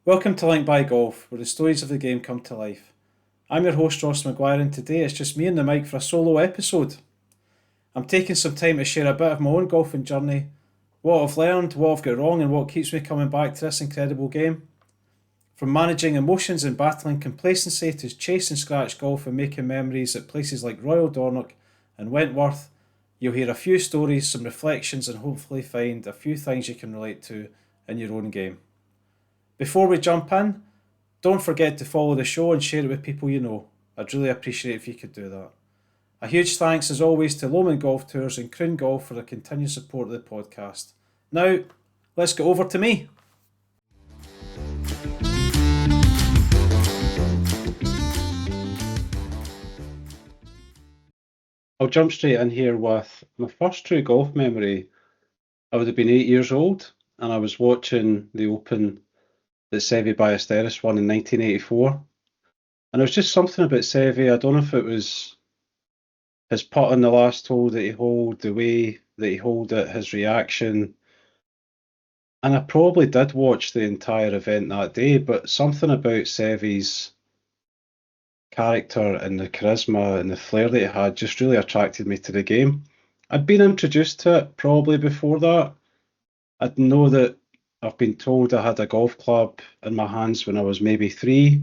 Welcome to Link by Golf, where the stories of the game come to life. I'm your host Ross Maguire, and today it's just me and the mic for a solo episode. I'm taking some time to share a bit of my own golfing journey, what I've learned, what I've got wrong, and what keeps me coming back to this incredible game. From managing emotions and battling complacency to chasing scratch golf and making memories at places like Royal Dornoch and Wentworth, you'll hear a few stories, some reflections, and hopefully find a few things you can relate to in your own game. Before we jump in, don't forget to follow the show and share it with people you know. I'd really appreciate it if you could do that. A huge thanks as always to Lomond Golf Tours and Croon Golf for their continued support of the podcast. Now, let's get over to me. I'll jump straight in here with my first true golf memory. I would have been 8 years old and I was watching the Open that Seve Ballesteros won in 1984. And it was just something about Seve. I don't know if it was his putt on the last hole that he holed, the way that he holed it, his reaction. And I probably did watch the entire event that day, but something about Seve's character and the charisma and the flair that he had just really attracted me to the game. I'd been introduced to it probably before that. I'd know that I've been told I had a golf club in my hands when I was maybe 3,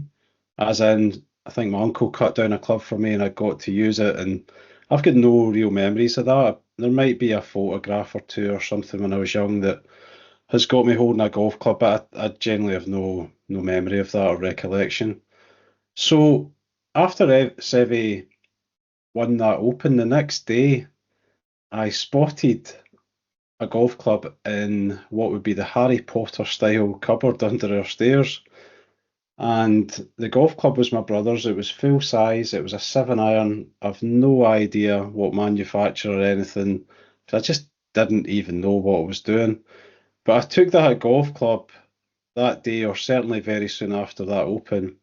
as in, I think my uncle cut down a club for me and I got to use it, and I've got no real memories of that. There might be a photograph or two or something when I was young that has got me holding a golf club, but I generally have no memory of that or recollection. So after Seve won that Open, the next day I spotted a golf club in what would be the Harry Potter style cupboard under our stairs. And the golf club was my brother's. It was full size. It was a 7-iron. I've no idea what manufacturer or anything. I just didn't even know what I was doing. But I took that golf club that day, or certainly very soon after that Open,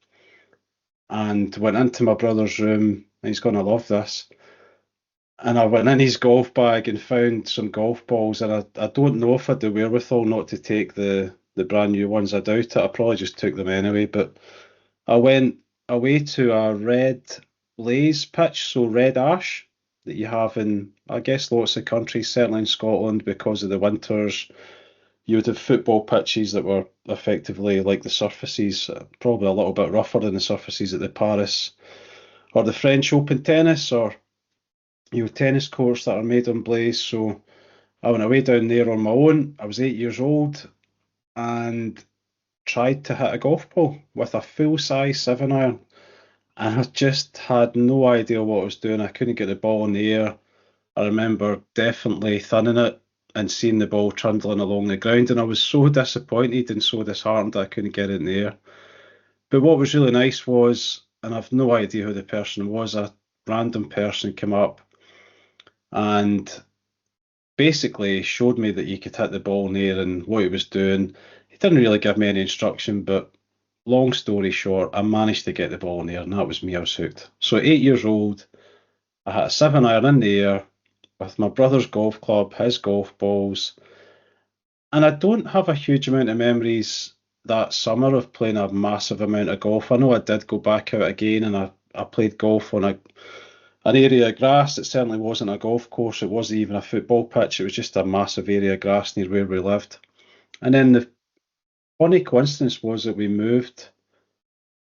and went into my brother's room. He's going to love this. And I went in his golf bag and found some golf balls. And I don't know if I had the wherewithal not to take the brand new ones. I doubt it. I probably just took them anyway. But I went away to a red blaze pitch, so red ash that you have in, I guess, lots of countries, certainly in Scotland because of the winters. You would have football pitches that were effectively like the surfaces, probably a little bit rougher than the surfaces at the Paris or the French Open tennis, or tennis courts that are made on blaze. So I went away down there on my own. I was 8 years old and tried to hit a golf ball with a full size 7-iron. And I just had no idea what I was doing. I couldn't get the ball in the air. I remember definitely thinning it and seeing the ball trundling along the ground. And I was so disappointed and so disheartened that I couldn't get it in the air. But what was really nice was, and I've no idea who the person was, a random person came up and basically showed me that you could hit the ball in the air and what he was doing. He didn't really give me any instruction, but long story short, I managed to get the ball in the air, and that was me. I was hooked. So at 8 years old, I had a 7-iron in the air with my brother's golf club, his golf balls, and I don't have a huge amount of memories that summer of playing a massive amount of golf. I know I did go back out again, and I played golf on an area of grass. It certainly wasn't a golf course. It wasn't even a football pitch. It was just a massive area of grass near where we lived. And then the funny coincidence was that we moved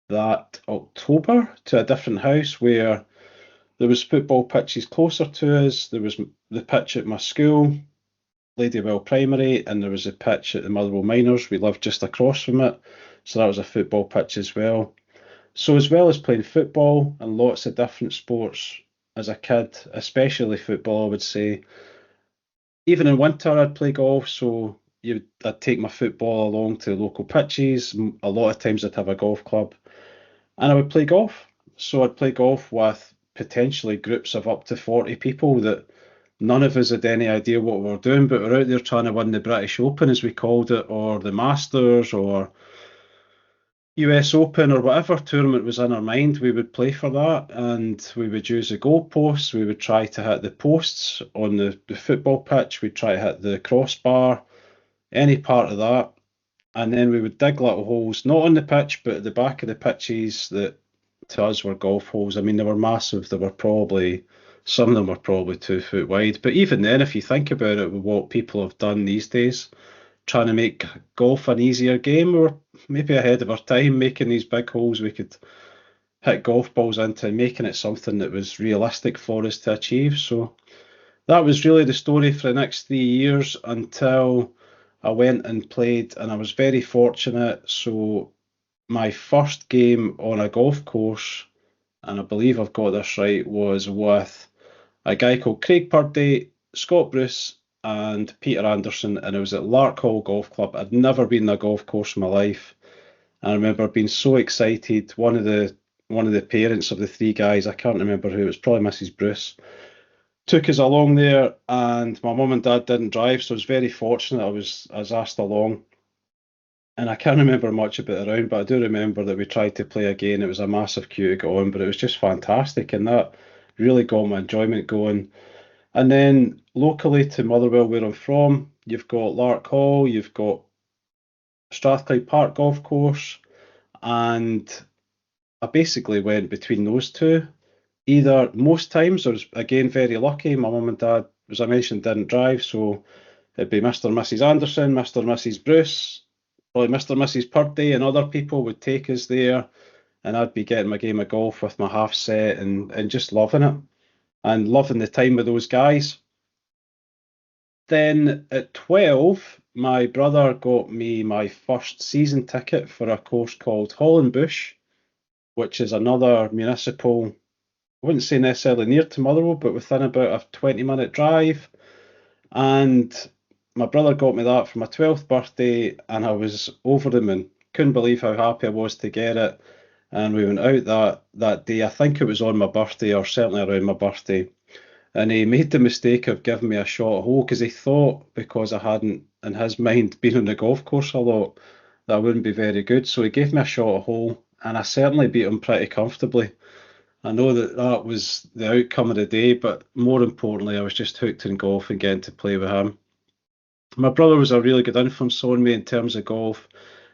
that October to a different house where there was football pitches closer to us. There was the pitch at my school, Ladywell Primary, and there was a pitch at the Motherwell Minors. We lived just across from it, so that was a football pitch as well. So as well as playing football and lots of different sports as a kid, especially football, I would say, even in winter I'd play golf. So I'd take my football along to local pitches. A lot of times I'd have a golf club and I would play golf. So I'd play golf with potentially groups of up to 40 people that none of us had any idea what we were doing, but we're out there trying to win the British Open, as we called it, or the Masters, or US Open, or whatever tournament was in our mind. We would play for that, and we would use the goalposts. We would try to hit the posts on the football pitch. We'd try to hit the crossbar, any part of that. and then we would dig little holes, not on the pitch, but at the back of the pitches that to us were golf holes. I mean, they were massive. They were probably, some of them were probably 2 foot wide. But even then, if you think about it, with what people have done these days, trying to make golf an easier game, we were maybe ahead of our time, making these big holes we could hit golf balls into, and making it something that was realistic for us to achieve. So that was really the story for the next 3 years until I went and played, and I was very fortunate. So my first game on a golf course, and I believe I've got this right, was with a guy called Craig Purdy, Scott Bruce, and Peter Anderson, and it was at Larkhall Golf Club. I'd never been on a golf course in my life. And I remember being so excited. One of the parents of the three guys, I can't remember who, it was probably Mrs. Bruce, took us along there, and my mum and dad didn't drive, so I was very fortunate. I was asked along, and I can't remember much about the round, but I do remember that we tried to play again. It was a massive queue to get on, but it was just fantastic, and that really got my enjoyment going. And then locally to Motherwell, where I'm from, you've got Lark Hall, you've got Strathclyde Park Golf Course, and I basically went between those two. Either most times I was again very lucky. My mum and dad, as I mentioned, didn't drive, so it'd be Mr. and Mrs. Anderson, Mr. and Mrs. Bruce, probably Mr. and Mrs. Purdy, and other people would take us there, and I'd be getting my game of golf with my half set and just loving it and loving the time with those guys. Then at 12, my brother got me my first season ticket for a course called Holland Bush, which is another municipal, I wouldn't say necessarily near to Motherwell, but within about a 20-minute drive. And my brother got me that for my 12th birthday, and I was over the moon. Couldn't believe how happy I was to get it. And we went out that day. I think it was on my birthday, or certainly around my birthday. And he made the mistake of giving me a short hole because he thought, because I hadn't, in his mind, been on the golf course a lot, that I wouldn't be very good. So he gave me a short hole, and I certainly beat him pretty comfortably. I know that that was the outcome of the day, but more importantly, I was just hooked in golf and getting to play with him. My brother was a really good influence on me in terms of golf,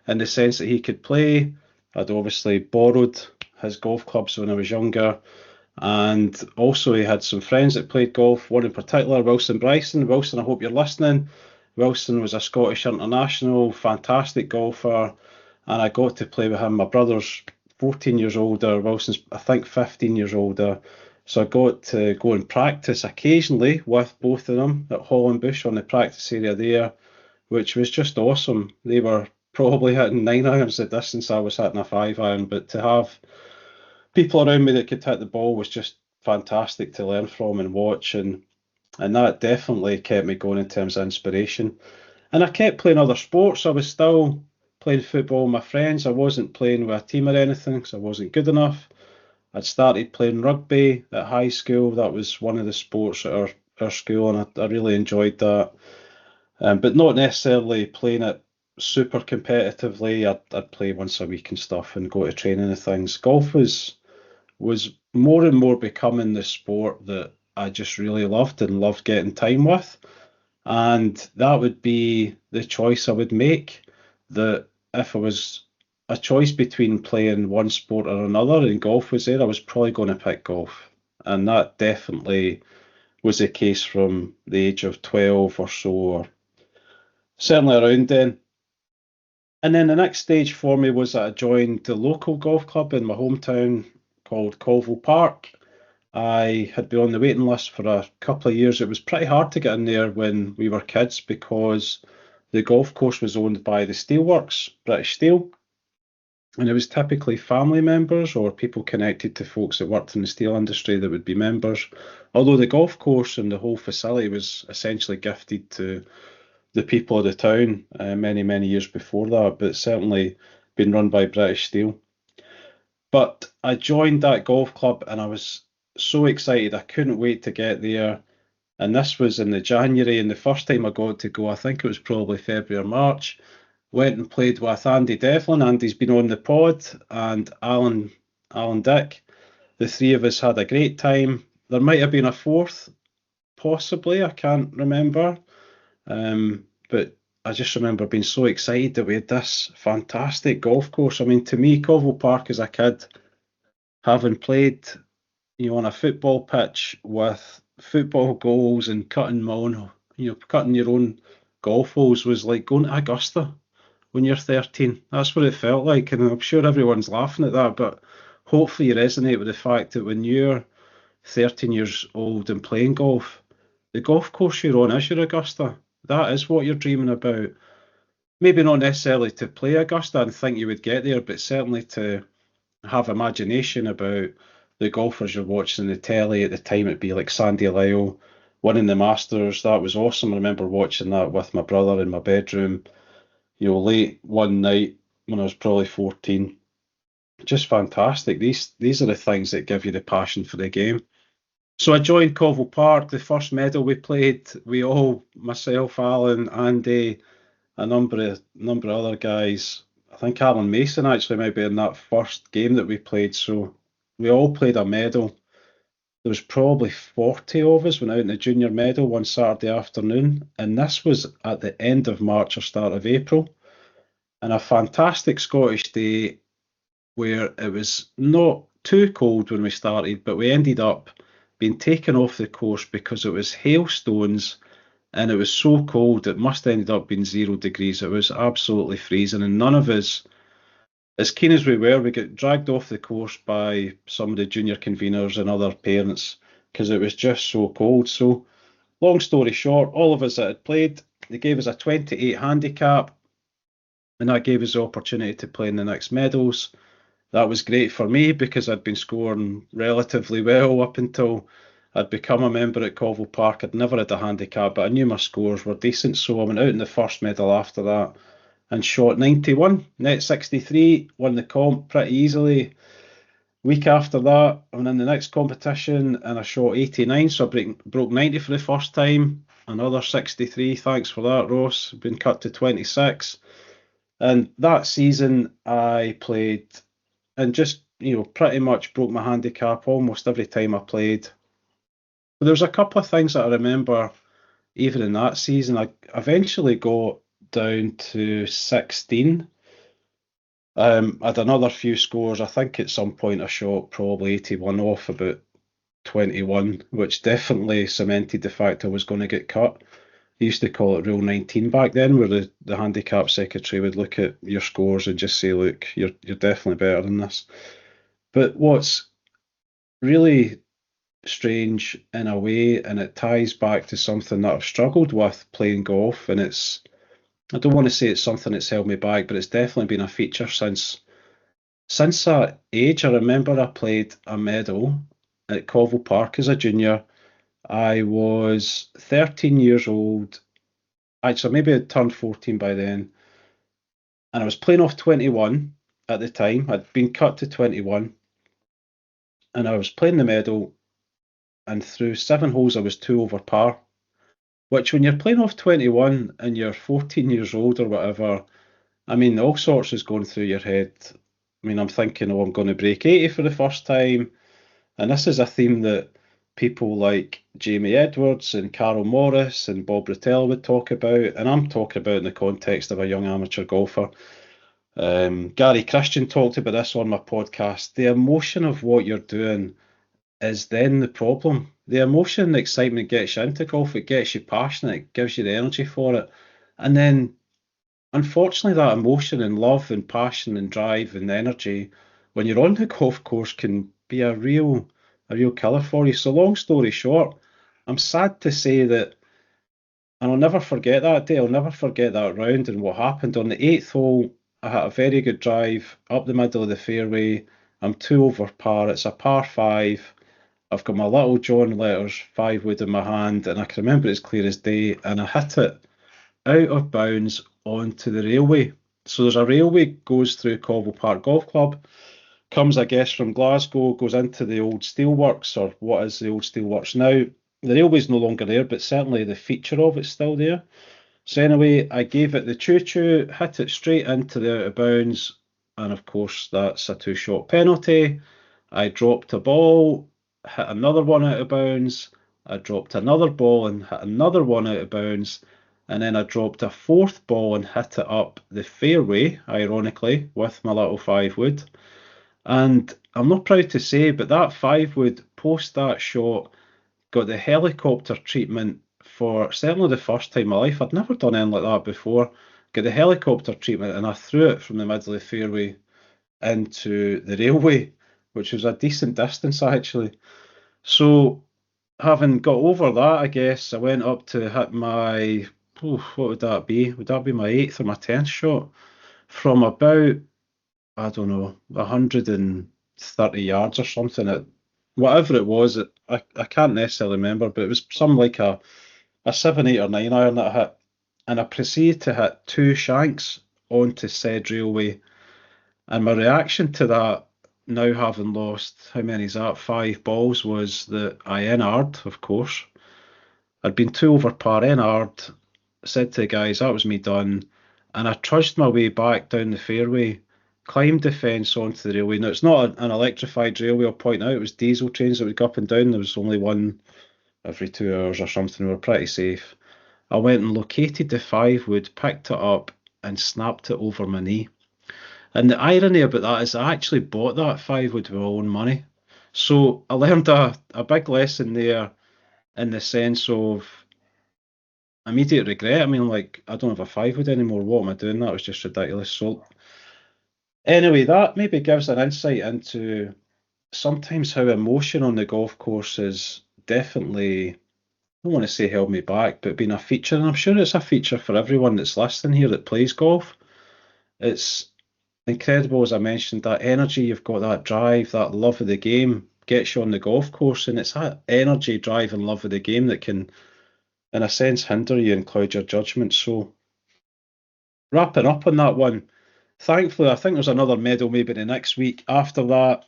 in the sense that he could play. I'd obviously borrowed his golf clubs when I was younger, and also he had some friends that played golf, one in particular, Wilson Bryson. Wilson, I hope you're listening. Wilson was a Scottish international, fantastic golfer, and I got to play with him. My brother's 14 years older, Wilson's, I think, 15 years older. So I got to go and practice occasionally with both of them at Holland Bush on the practice area there, which was just awesome. They were probably hitting 9 irons the distance I was hitting a 5 iron, but to have people around me that could hit the ball was just fantastic to learn from and watch, and that definitely kept me going in terms of inspiration. And I kept playing other sports. I was still playing football with my friends. I wasn't playing with a team or anything because I wasn't good enough. I'd started playing rugby at high school. That was one of the sports at our school, and I really enjoyed that. But not necessarily playing it super competitively. I'd play once a week and stuff and go to training and things. Golf was more and more becoming the sport that I just really loved and loved getting time with. And that would be the choice I would make. That if it was a choice between playing one sport or another and golf was there, I was probably going to pick golf. And that definitely was the case from the age of 12 or so, or certainly around then. And then the next stage for me was that I joined the local golf club in my hometown called Colville Park. I had been on the waiting list for a couple of years. It was pretty hard to get in there when we were kids because the golf course was owned by the Steelworks, British Steel, and it was typically family members or people connected to folks that worked in the steel industry that would be members. Although the golf course and the whole facility was essentially gifted to the people of the town many, many years before that, but certainly been run by British Steel. But I joined that golf club and I was so excited. I couldn't wait to get there. And this was in the January, and the first time I got to go, I think it was probably February or March, went and played with Andy Devlin. Andy's been on the pod, and Alan Dick. The three of us had a great time. There might have been a fourth, possibly, I can't remember. But I just remember being so excited that we had this fantastic golf course. I mean, to me, Covill Park as a kid, having played, on a football pitch with football goals and cutting my own, cutting your own golf holes was like going to Augusta when you're 13. That's what it felt like, and I'm sure everyone's laughing at that, but hopefully you resonate with the fact that when you're 13 years old and playing golf, the golf course you're on is your Augusta. That is what you're dreaming about. Maybe not necessarily to play Augusta and think you would get there, but certainly to have imagination about the golfers you're watching on the telly. At the time, it'd be like Sandy Lyle winning the Masters. That was awesome. I remember watching that with my brother in my bedroom, late one night when I was probably 14. Just fantastic. These are the things that give you the passion for the game. So I joined Covill Park. The first medal we played, we all, myself, Alan, Andy, a number of other guys. I think Alan Mason actually might be in that first game that we played. So we all played a medal. There was probably 40 of us went out in the junior medal one Saturday afternoon, and this was at the end of March or start of April, and a fantastic Scottish day where it was not too cold when we started, but we ended up being taken off the course because it was hailstones and it was so cold it must have ended up being 0 degrees. It was absolutely freezing, and none of us, as keen as we were, we got dragged off the course by some of the junior conveners and other parents because it was just so cold. So, long story short, all of us that had played, they gave us a 28 handicap, and that gave us the opportunity to play in the next medals. That was great for me because I'd been scoring relatively well up until I'd become a member at Covill Park. I'd never had a handicap, but I knew my scores were decent, so I went out in the first medal after that and shot 91, net 63, won the comp pretty easily. Week after that, I went in the next competition and I shot 89, so I broke 90 for the first time. Another 63, thanks for that, Ross. Been cut to 26. And that season I played and just, pretty much broke my handicap almost every time I played. But there was a couple of things that I remember even in that season. I eventually got down to 16. I had another few scores. I think at some point I shot probably 81 off about 21, which definitely cemented the fact I was going to get cut. They used to call it Rule 19 back then, where the handicap secretary would look at your scores and just say, look, you're definitely better than this. But what's really strange in a way, and it ties back to something that I've struggled with playing golf, and I don't want to say it's something that's held me back, but it's definitely been a feature since that age. I remember I played a medal at Covill Park as a junior. I was 13 years old. Actually, maybe I'd turned 14 by then. And I was playing off 21 at the time. I'd been cut to 21. And I was playing the medal. And through 7 holes, I was 2 over par. Which, when you're playing off 21 and you're 14 years old or whatever, I mean, all sorts is going through your head. I mean, I'm thinking, oh, I'm going to break 80 for the first time. And this is a theme that people like Jamie Edwards and Carol Morris and Bob Rotella would talk about. And I'm talking about in the context of a young amateur golfer. Gary Christian talked about this on my podcast. The emotion of what you're doing is then the problem. The emotion and excitement gets you into golf. It gets you passionate. It gives you the energy for it. And then, unfortunately, that emotion and love and passion and drive and energy, when you're on the golf course, can be a real killer for you. So, long story short, I'm sad to say that, and I'll never forget that day. I'll never forget that round and what happened on the 8th hole. I had a very good drive up the middle of the fairway. I'm 2 over par. It's a par 5. I've got my little John letters 5 wood in my hand, and I can remember it as clear as day. And I hit it out of bounds onto the railway. So there's a railway goes through Covill Park Golf Club, comes, I guess, from Glasgow, goes into the old steelworks, or what is the old steelworks now. The railway's no longer there, but certainly the feature of it's still there. So anyway, I gave it the choo-choo, hit it straight into the out of bounds, and of course that's a 2-shot penalty. I dropped a ball, hit another one out of bounds. I dropped another ball and hit another one out of bounds. and then I dropped a fourth ball and hit it up the fairway, ironically, with my little 5-wood. And I'm not proud to say, but that 5-wood post that shot got the helicopter treatment for certainly the first time in my life. I'd never done anything like that before. Got the helicopter treatment, and I threw it from the middle of the fairway into the railway, which was a decent distance actually. So having got over that, I guess I went up to hit my, what would that be? Would that be my 8th or my 10th shot? From about, I don't know, 130 yards or something. Whatever it was, I can't necessarily remember, but it was some like a 7, 8 or 9 iron that I hit. And I proceeded to hit two shanks onto said railway. And my reaction to that, now having lost, how many is that? 5 balls, was that I NR'd, of course. I'd been 2 over par, NR'd, said to the guys that was me done, and I trudged my way back down the fairway, climbed the fence onto the railway. Now, it's not an electrified railway, I'll point out, it was diesel trains that would go up and down. There was only one every 2 hours or something. We were pretty safe. I went and located the 5-wood, picked it up, and snapped it over my knee. And the irony about that is I actually bought that 5-wood with my own money. So I learned a big lesson there in the sense of immediate regret. I mean, like, I don't have a 5-wood anymore. What am I doing? That was just ridiculous. So anyway, that maybe gives an insight into sometimes how emotion on the golf course is definitely, I don't want to say held me back, but been a feature. And I'm sure it's a feature for everyone that's listening here that plays golf. It's incredible, as I mentioned, that energy, you've got that drive, that love of the game gets you on the golf course, and it's that energy, drive, and love of the game that can, in a sense, hinder you and cloud your judgment. So, wrapping up on that one, thankfully, I think there's another medal maybe the next week. After that,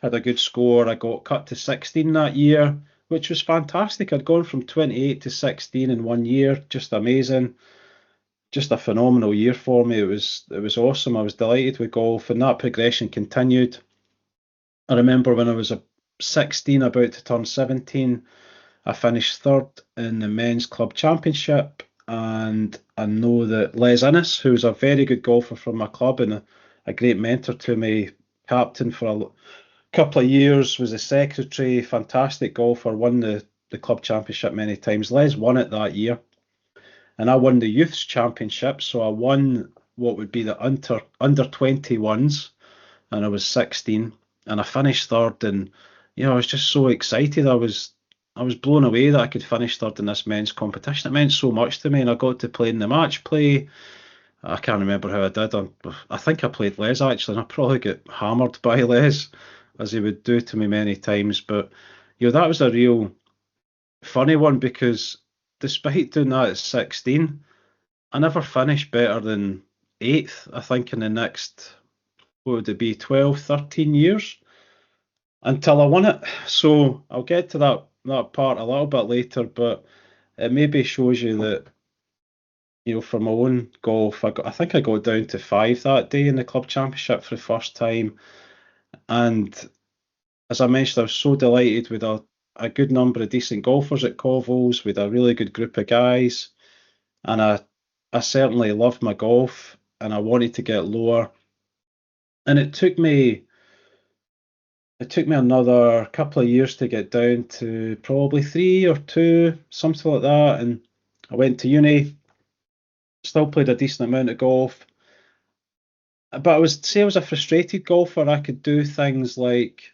had a good score. I got cut to 16 that year, which was fantastic. I'd gone from 28 to 16 in 1 year, just amazing. Just a phenomenal year for me. It was awesome. I was delighted with golf, and that progression continued. I remember when I was 16, about to turn 17, I finished third in the men's club championship, and I know that Les Innes, who's a very good golfer from my club and a great mentor to me, captain for a couple of years, was the secretary, fantastic golfer, won the club championship many times. Les won it that year, and I won the youths championship, so I won what would be the under 21s, and I was 16, and I finished third, and I was just so excited. I was blown away that I could finish third in this men's competition. It meant so much to me, and I got to play in the match play. I can't remember how I did. I think I played Les actually, and I probably got hammered by Les, as he would do to me many times. But that was a real funny one, because despite doing that at 16, I never finished better than 8th, I think, in the next, what would it be, 12, 13 years until I won it. So I'll get to that part a little bit later, but it maybe shows you that, for my own golf, I think I got down to 5 that day in the club championship for the first time. And as I mentioned, I was so delighted with a good number of decent golfers at Covels, with a really good group of guys. And I certainly loved my golf, and I wanted to get lower. And it took me another couple of years to get down to probably 3 or 2, something like that. And I went to uni, still played a decent amount of golf. But I was a frustrated golfer. I could do things like,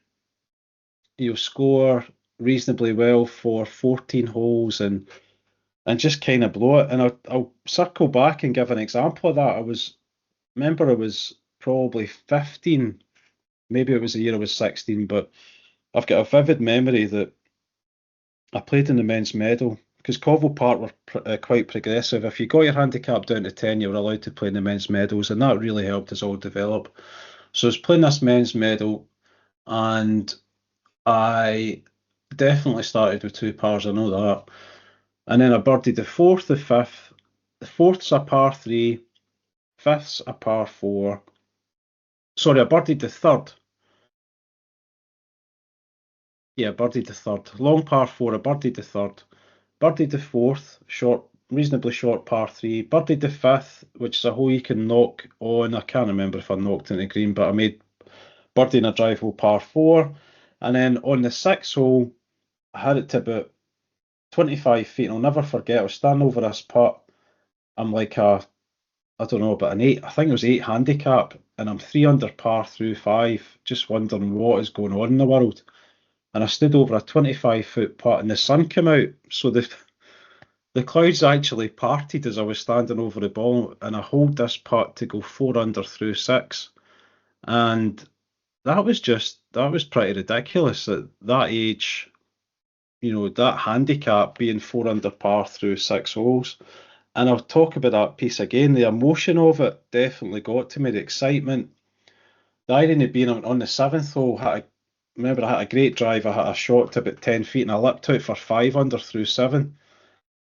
score reasonably well for 14 holes and just kind of blow it. And I'll circle back and give an example of that. I was probably 15, maybe it was the year I was 16, but I've got a vivid memory that I played in the men's medal, because Covell Park were quite progressive. If you got your handicap down to 10, you were allowed to play in the men's medals, and that really helped us all develop. So I was playing this men's medal, and I definitely started with 2 pars, I know that. And then I birdied the fourth, the fifth. The fourth's a par 3, fifth's a par 4. Sorry, I birdied the third. Yeah, birdied the third. Long par 4, I birdied the third. Birdied the fourth, short reasonably short par 3, birdied the 5th, which is a hole you can knock on. I can't remember if I knocked in the green, but I made birdie in a drive hole par 4. And then on the 6th hole, I had it to about 25 feet, and I'll never forget, I was standing over this putt. I'm like I don't know, about an 8, I think it was 8 handicap, and I'm 3 under par through 5, just wondering what is going on in the world. And I stood over a 25-foot putt, and the sun came out, so the clouds actually parted as I was standing over the ball, and I hold this putt to go 4 under through 6. And that was pretty ridiculous at that age, that handicap being 4 under par through 6 holes. And I'll talk about that piece again. The emotion of it definitely got to me, the excitement. The irony being on the 7th hole, remember I had a great drive. I had a shot to about 10 feet and I lipped out for 5 under through 7.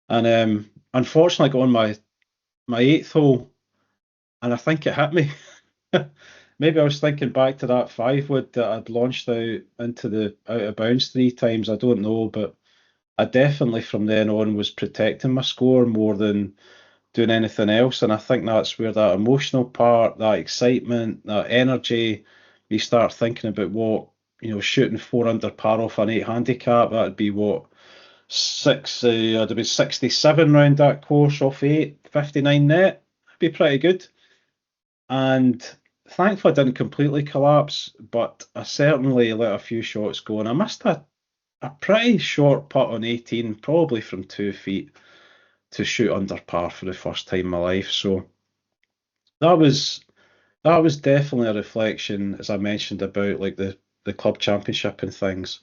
And unfortunately, I got on my 8th hole and I think it hit me. Maybe I was thinking back to that 5-wood that I'd launched out into the out of bounds 3 times. I don't know, but I definitely from then on was protecting my score more than doing anything else. And I think that's where that emotional part, that excitement, that energy, you start thinking about what, shooting 4 under par off an 8 handicap, that'd be what, I'd be 67 round that course off 8, 59 net. It'd be pretty good. And thankfully I didn't completely collapse, but I certainly let a few shots go. And I missed a pretty short putt on 18, probably from 2 feet, to shoot under par for the first time in my life. So that was definitely a reflection, as I mentioned, about like the club championship and things,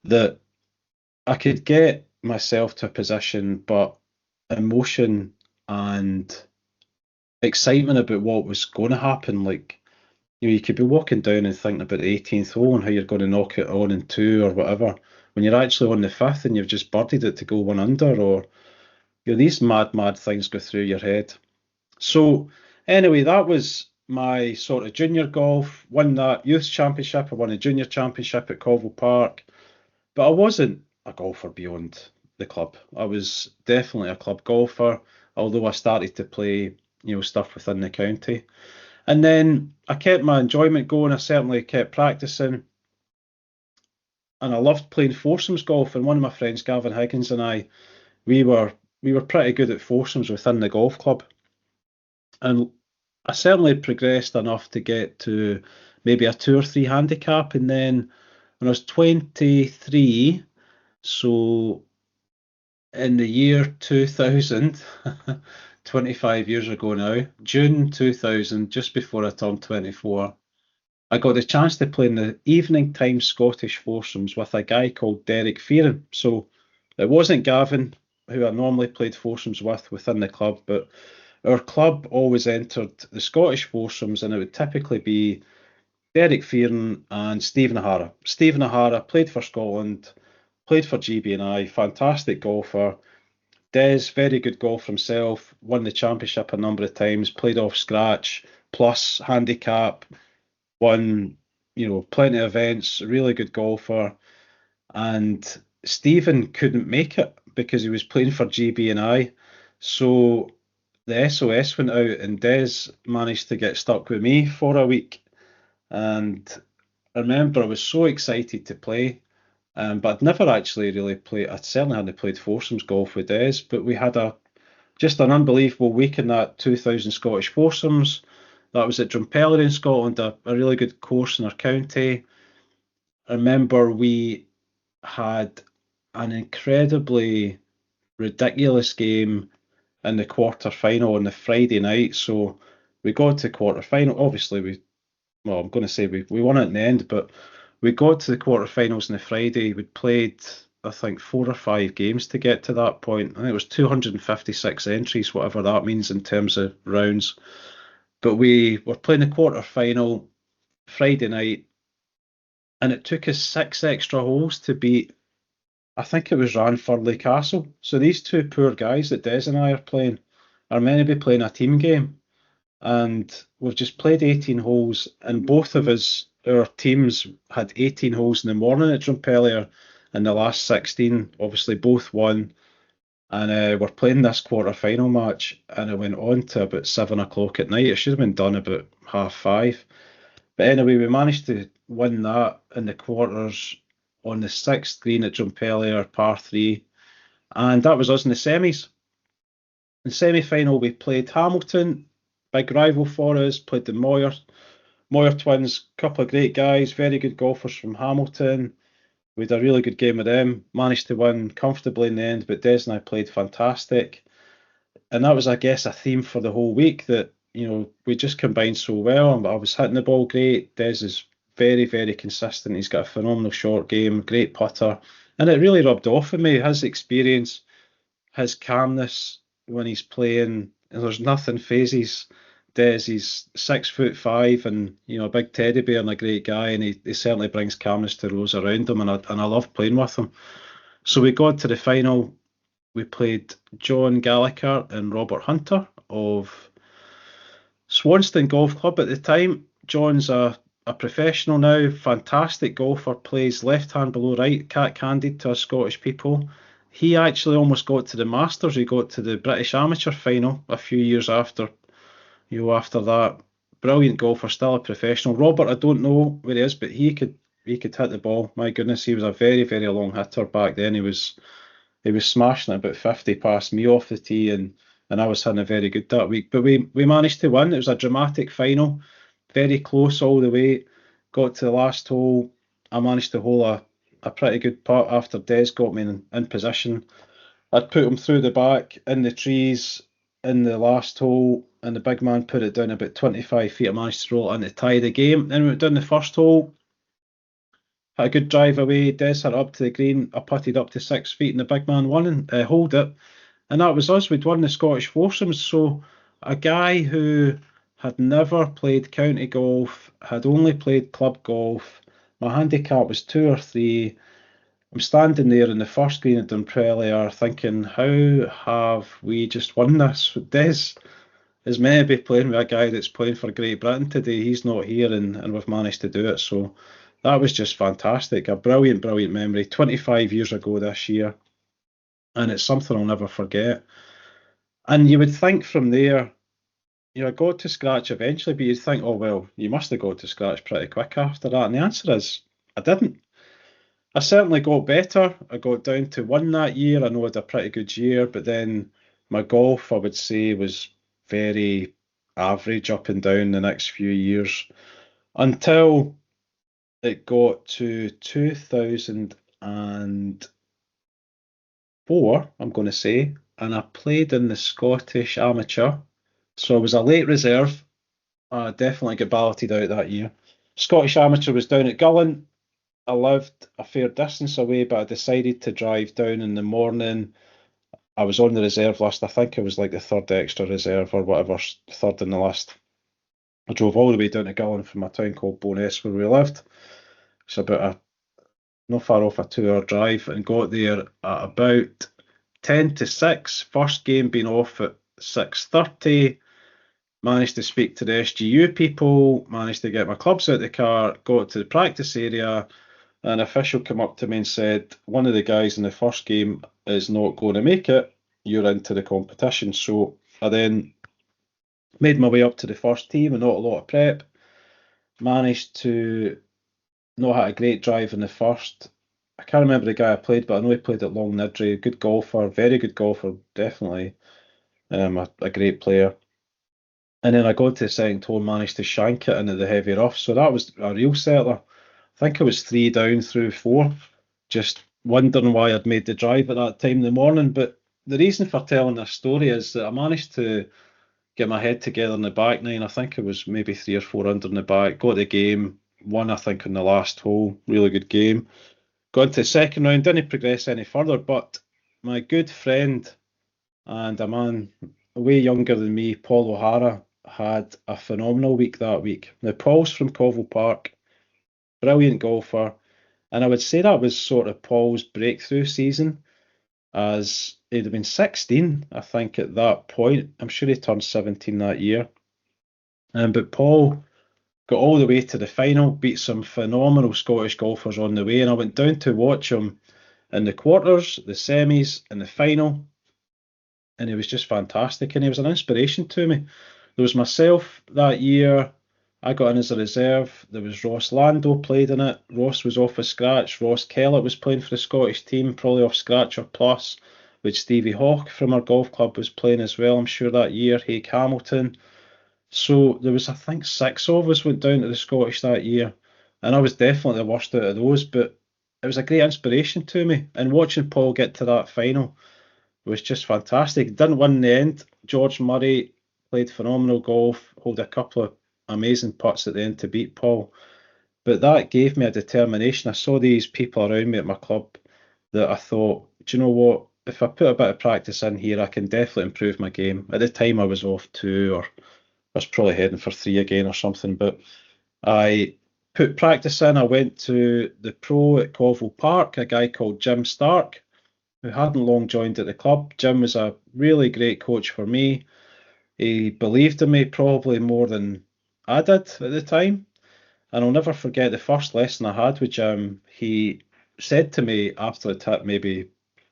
that I could get myself to a position, but emotion and excitement about what was going to happen, like, you could be walking down and thinking about the 18th hole and how you're going to knock it on in 2 or whatever, when you're actually on the 5th and you've just birdied it to go 1 under, or these mad things go through your head. So anyway, that was my sort of junior golf. Won that youth championship. I won a junior championship at Colville Park, but I wasn't a golfer beyond the club. I was definitely a club golfer, although I started to play, stuff within the county. And then I kept my enjoyment going. I certainly kept practicing, and I loved playing foursomes golf. And one of my friends, Gavin Higgins, and I, we were pretty good at foursomes within the golf club. And I certainly progressed enough to get to maybe a 2 or 3 handicap. And then when I was 23, so in the year 2000, 25 years ago now, June 2000, just before I turned 24, I got the chance to play in the evening time Scottish foursomes with a guy called Derek Fearon. So it wasn't Gavin, who I normally played foursomes with within the club, but our club always entered the Scottish foursomes, and it would typically be Derek Fearon and Stephen O'Hara. Stephen O'Hara played for Scotland, played for GB&I, fantastic golfer. Des, very good golfer himself, won the championship a number of times, played off scratch, plus handicap, won, plenty of events, really good golfer. And Stephen couldn't make it because he was playing for GB&I. So the SOS went out and Des managed to get stuck with me for a week. And I remember I was so excited to play, but I'd never actually really played. I certainly hadn't played foursomes golf with Des, but we had just an unbelievable week in that 2000 Scottish foursomes. That was at Drumpellier in Scotland, a really good course in our county. I remember we had an incredibly ridiculous game in the quarter final on the Friday night. So we got to quarter final. Obviously, I'm going to say we won it in the end, but we got to the quarterfinals on the Friday. We'd played, I think, 4 or 5 games to get to that point. I think it was 256 entries, whatever that means in terms of rounds. But we were playing the quarter final Friday night, and it took us 6 extra holes to beat, I think it was Ranfurly Castle. So these 2 poor guys that Des and I are playing are meant to be playing a team game. And we've just played 18 holes, and both of us, our teams, had 18 holes in the morning at Drumpellier, and the last 16, obviously both won. And we're playing this quarter-final match, and it went on to about 7 o'clock at night. It should have been done about 5:30. But anyway, we managed to win that in the quarters on the sixth green at Drumpellier, par 3. And that was us in the semis. In the semi-final, we played Hamilton, big rival for us, played the Moyer twins, couple of great guys, very good golfers from Hamilton. We had a really good game with them, managed to win comfortably in the end, but Des and I played fantastic. And that was, I guess, a theme for the whole week that, we just combined so well. And I was hitting the ball great. Des is very, very consistent. He's got a phenomenal short game, great putter. And it really rubbed off on me, his experience, his calmness when he's playing. And there's nothing phases Des. He's 6'5" and a big teddy bear and a great guy, and he certainly brings calmness to those around him, and I love playing with him. So we got to the final. We played John Gallagher and Robert Hunter of Swanston Golf Club at the time. John's a professional now, fantastic golfer, plays left hand below right, cat-handed to us Scottish people. He actually almost got to the Masters. He got to the British Amateur final a few years after that. Brilliant golfer, still a professional. Robert, I don't know where he is, but he could hit the ball. My goodness, he was a very, very long hitter back then. He was smashing it about 50 past me off the tee, and I was hitting it very good that week. But we managed to win. It was a dramatic final, very close all the way. Got to the last hole. I managed to hole a pretty good putt after Des got me in position. I'd put him through the back in the trees in the last hole, and the big man put it down about 25 feet. I managed to roll it in to tie the game. Then we went down the first hole. Had a good drive away. Des hit up to the green. I putted up to 6 feet, and the big man won and holed it. And that was us. We'd won the Scottish foursomes. So a guy who had never played county golf, had only played club golf. My handicap was 2 or 3. I'm standing there in the first green at Dunprellier thinking, how have we just won this? Des is meant to be playing with a guy that's playing for Great Britain today. He's not here, and we've managed to do it. So that was just fantastic. A brilliant, brilliant memory. 25 years ago this year. And it's something I'll never forget. And you would think from there, I got to scratch eventually, but you'd think, oh, well, you must have got to scratch pretty quick after that. And the answer is, I didn't. I certainly got better. I got down to 1 that year. I know I had a pretty good year, but then my golf, I would say, was very average up and down the next few years until it got to 2004, I'm going to say, and I played in the Scottish Amateur. So I was a late reserve. I definitely got balloted out that year. Scottish Amateur was down at Gullen. I lived a fair distance away, but I decided to drive down in the morning. I was on the reserve list. I think it was like the third extra reserve or whatever, third in the list. I drove all the way down to Gullen from a town called Bowness where we lived. It's about not far off a 2-hour drive, and got there at about 10 to 6. First game being off at 6:30. Managed to speak to the SGU people, managed to get my clubs out of the car, got to the practice area. An official came up to me and said, one of the guys in the first game is not going to make it. You're into the competition. So I then made my way up to the first tee with not a lot of prep. Managed to not had a great drive in the first. I can't remember the guy I played, but I know he played at Long Nidry. Good golfer, very good golfer, definitely a great player. And then I got to the second hole and managed to shank it into the heavy rough. So that was a real settler. I think I was 3 down through 4, just wondering why I'd made the drive at that time in the morning. But the reason for telling this story is that I managed to get my head together in the back nine. I think it was maybe 3 or 4 under in the back. Got the game, won I think on the last hole. Really good game. Got into the second round, didn't progress any further, but my good friend and a man way younger than me, Paul O'Hara, had a phenomenal week that week. Now, Paul's from Covell Park, brilliant golfer, and I would say that was sort of Paul's breakthrough season, as he'd have been 16, I think, at that point. I'm sure he turned 17 that year. But Paul got all the way to the final, beat some phenomenal Scottish golfers on the way, and I went down to watch him in the quarters, the semis, and the final. and he was just fantastic, and he was an inspiration to me. There was myself that year. I got in as a reserve. There was Ross Lando played in it. Ross was off a scratch. Ross Kellett was playing for the Scottish team, probably off scratch or plus, which Stevie Hawke from our golf club was playing as well, I'm sure, that year. Hake Hamilton. So there was, I think, 6 of us went down to the Scottish that year, and I was definitely the worst out of those, but it was a great inspiration to me. And watching Paul get to that final was just fantastic. Didn't win in the end. George Murray played phenomenal golf, hold a couple of amazing putts at the end to beat Paul. But that gave me a determination. I saw these people around me at my club that I thought, do you know what? If I put a bit of practice in here, I can definitely improve my game. At the time, I was off 2, or I was probably heading for 3 again or something. But I put practice in. I went to the pro at Colville Park, a guy called Jim Stark, who hadn't long joined at the club. Jim was a really great coach for me. He believed in me probably more than I did at the time. And I'll never forget the first lesson I had with Jim. He said to me after I'd hit maybe,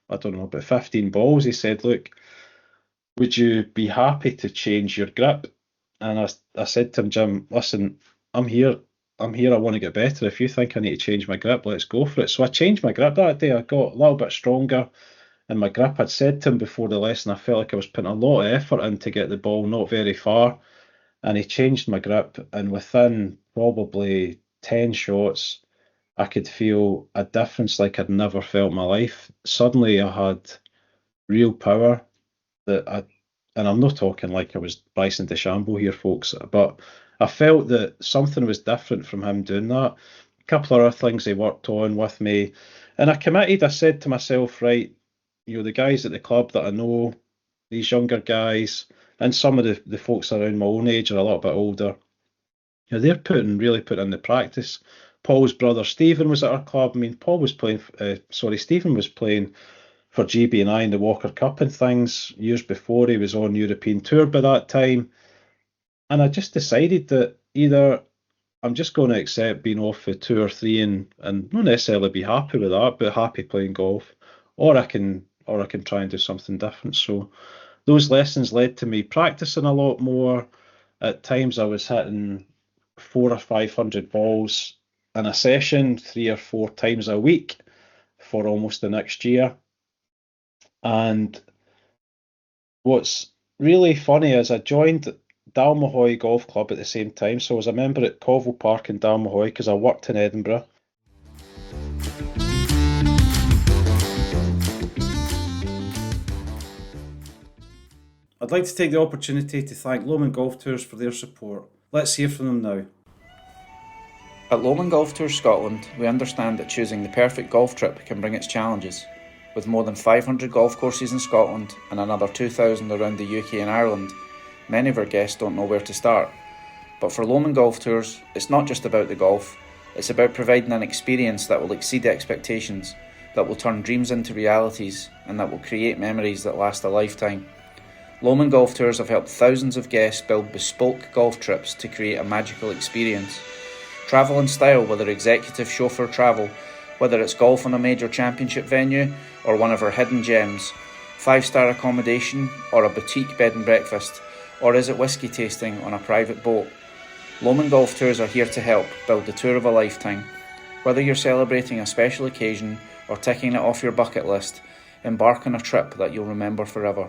I don't know, about 15 balls, he said, look, would you be happy to change your grip? And I said to him, Jim, listen, I'm here. I'm here. I want to get better. If you think I need to change my grip, let's go for it. So I changed my grip that day. I got a little bit stronger in my grip. I'd said to him before the lesson, I felt like I was putting a lot of effort in to get the ball not very far. And he changed my grip. And within probably 10 shots, I could feel a difference like I'd never felt in my life. Suddenly I had real power that I, and I'm not talking like I was Bryson DeChambeau here, folks, but I felt that something was different from him doing that. A couple of other things he worked on with me, and I committed. I said to myself, right, the guys at the club that I know, these younger guys, and some of the folks around my own age are a little bit older. They're really putting in the practice. Paul's brother Stephen was at our club. I mean, Stephen was playing for GB&I in the Walker Cup and things years before. He was on European tour by that time. And I just decided that either I'm just going to accept being off for 2 or 3 and not necessarily be happy with that, but happy playing golf, or I can try and do something different. So those lessons led to me practicing a lot more. At times I was hitting 400 or 500 balls in a session 3 or 4 times a week for almost the next year. And what's really funny is I joined Dalmahoy Golf Club at the same time. So I was a member at Colville Park in Dalmahoy because I worked in Edinburgh. I'd like to take the opportunity to thank Lomond Golf Tours for their support. Let's hear from them now. At Lomond Golf Tours Scotland, we understand that choosing the perfect golf trip can bring its challenges. With more than 500 golf courses in Scotland and another 2,000 around the UK and Ireland, many of our guests don't know where to start. But for Lomond Golf Tours, it's not just about the golf, it's about providing an experience that will exceed expectations, that will turn dreams into realities, and that will create memories that last a lifetime. Lomond Golf Tours have helped thousands of guests build bespoke golf trips to create a magical experience. Travel in style, whether executive chauffeur travel, whether it's golf on a major championship venue or one of our hidden gems, 5-star accommodation or a boutique bed and breakfast, or is it whisky tasting on a private boat? Lomond Golf Tours are here to help build the tour of a lifetime. Whether you're celebrating a special occasion or ticking it off your bucket list, embark on a trip that you'll remember forever.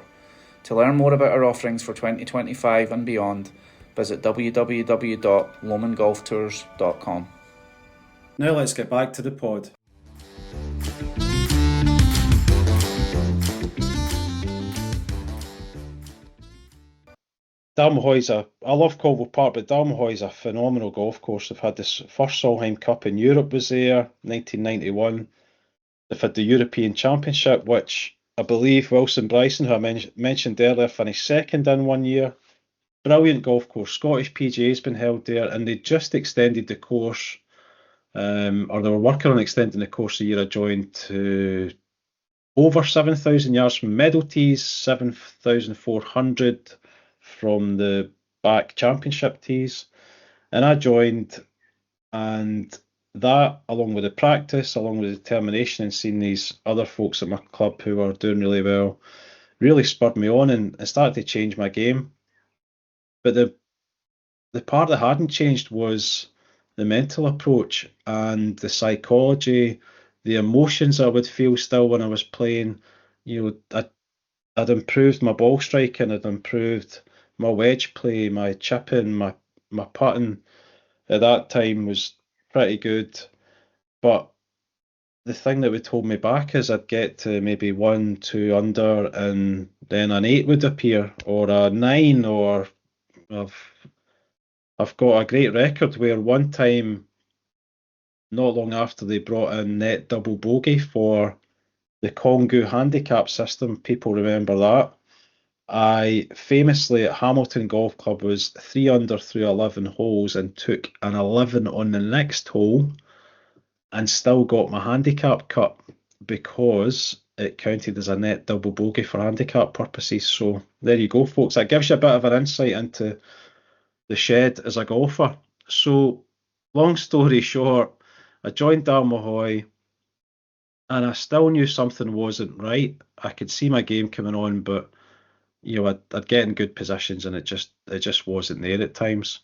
To learn more about our offerings for 2025 and beyond, visit www.lomondgolftours.com. Now let's get back to the pod. I love Colville Park, but Dalmahoy's a phenomenal golf course. They've had this first Solheim Cup in Europe was there, 1991. They've had the European Championship, which I believe Wilson Bryson, who I mentioned earlier, finished second in one year. Brilliant golf course. Scottish PGA's been held there, and they just extended the course, or they were working on extending the course the year I joined to over 7,000 yards from middle tees, 7,400 from the back championship tees. And I joined, and that, along with the practice, along with the determination, and seeing these other folks at my club who are doing really well, really spurred me on and it started to change my game. But the part that hadn't changed was the mental approach and the psychology, the emotions I would feel still when I was playing. I'd improved my ball striking, I'd improved my wedge play, my chipping, my putting at that time was pretty good. But the thing that would hold me back is I'd get to maybe 1, 2 under, and then an 8 would appear, or a 9, or I've I've got a great record where one time, not long after they brought in net double bogey for the Congu handicap system, people remember that. I famously at Hamilton Golf Club was 3 under through 11 holes and took an 11 on the next hole and still got my handicap cut because it counted as a net double bogey for handicap purposes. So there you go, folks. That gives you a bit of an insight into the shed as a golfer. So long story short, I joined Dalmahoy and I still knew something wasn't right. I could see my game coming on, but I'd get in good positions and it just wasn't there at times.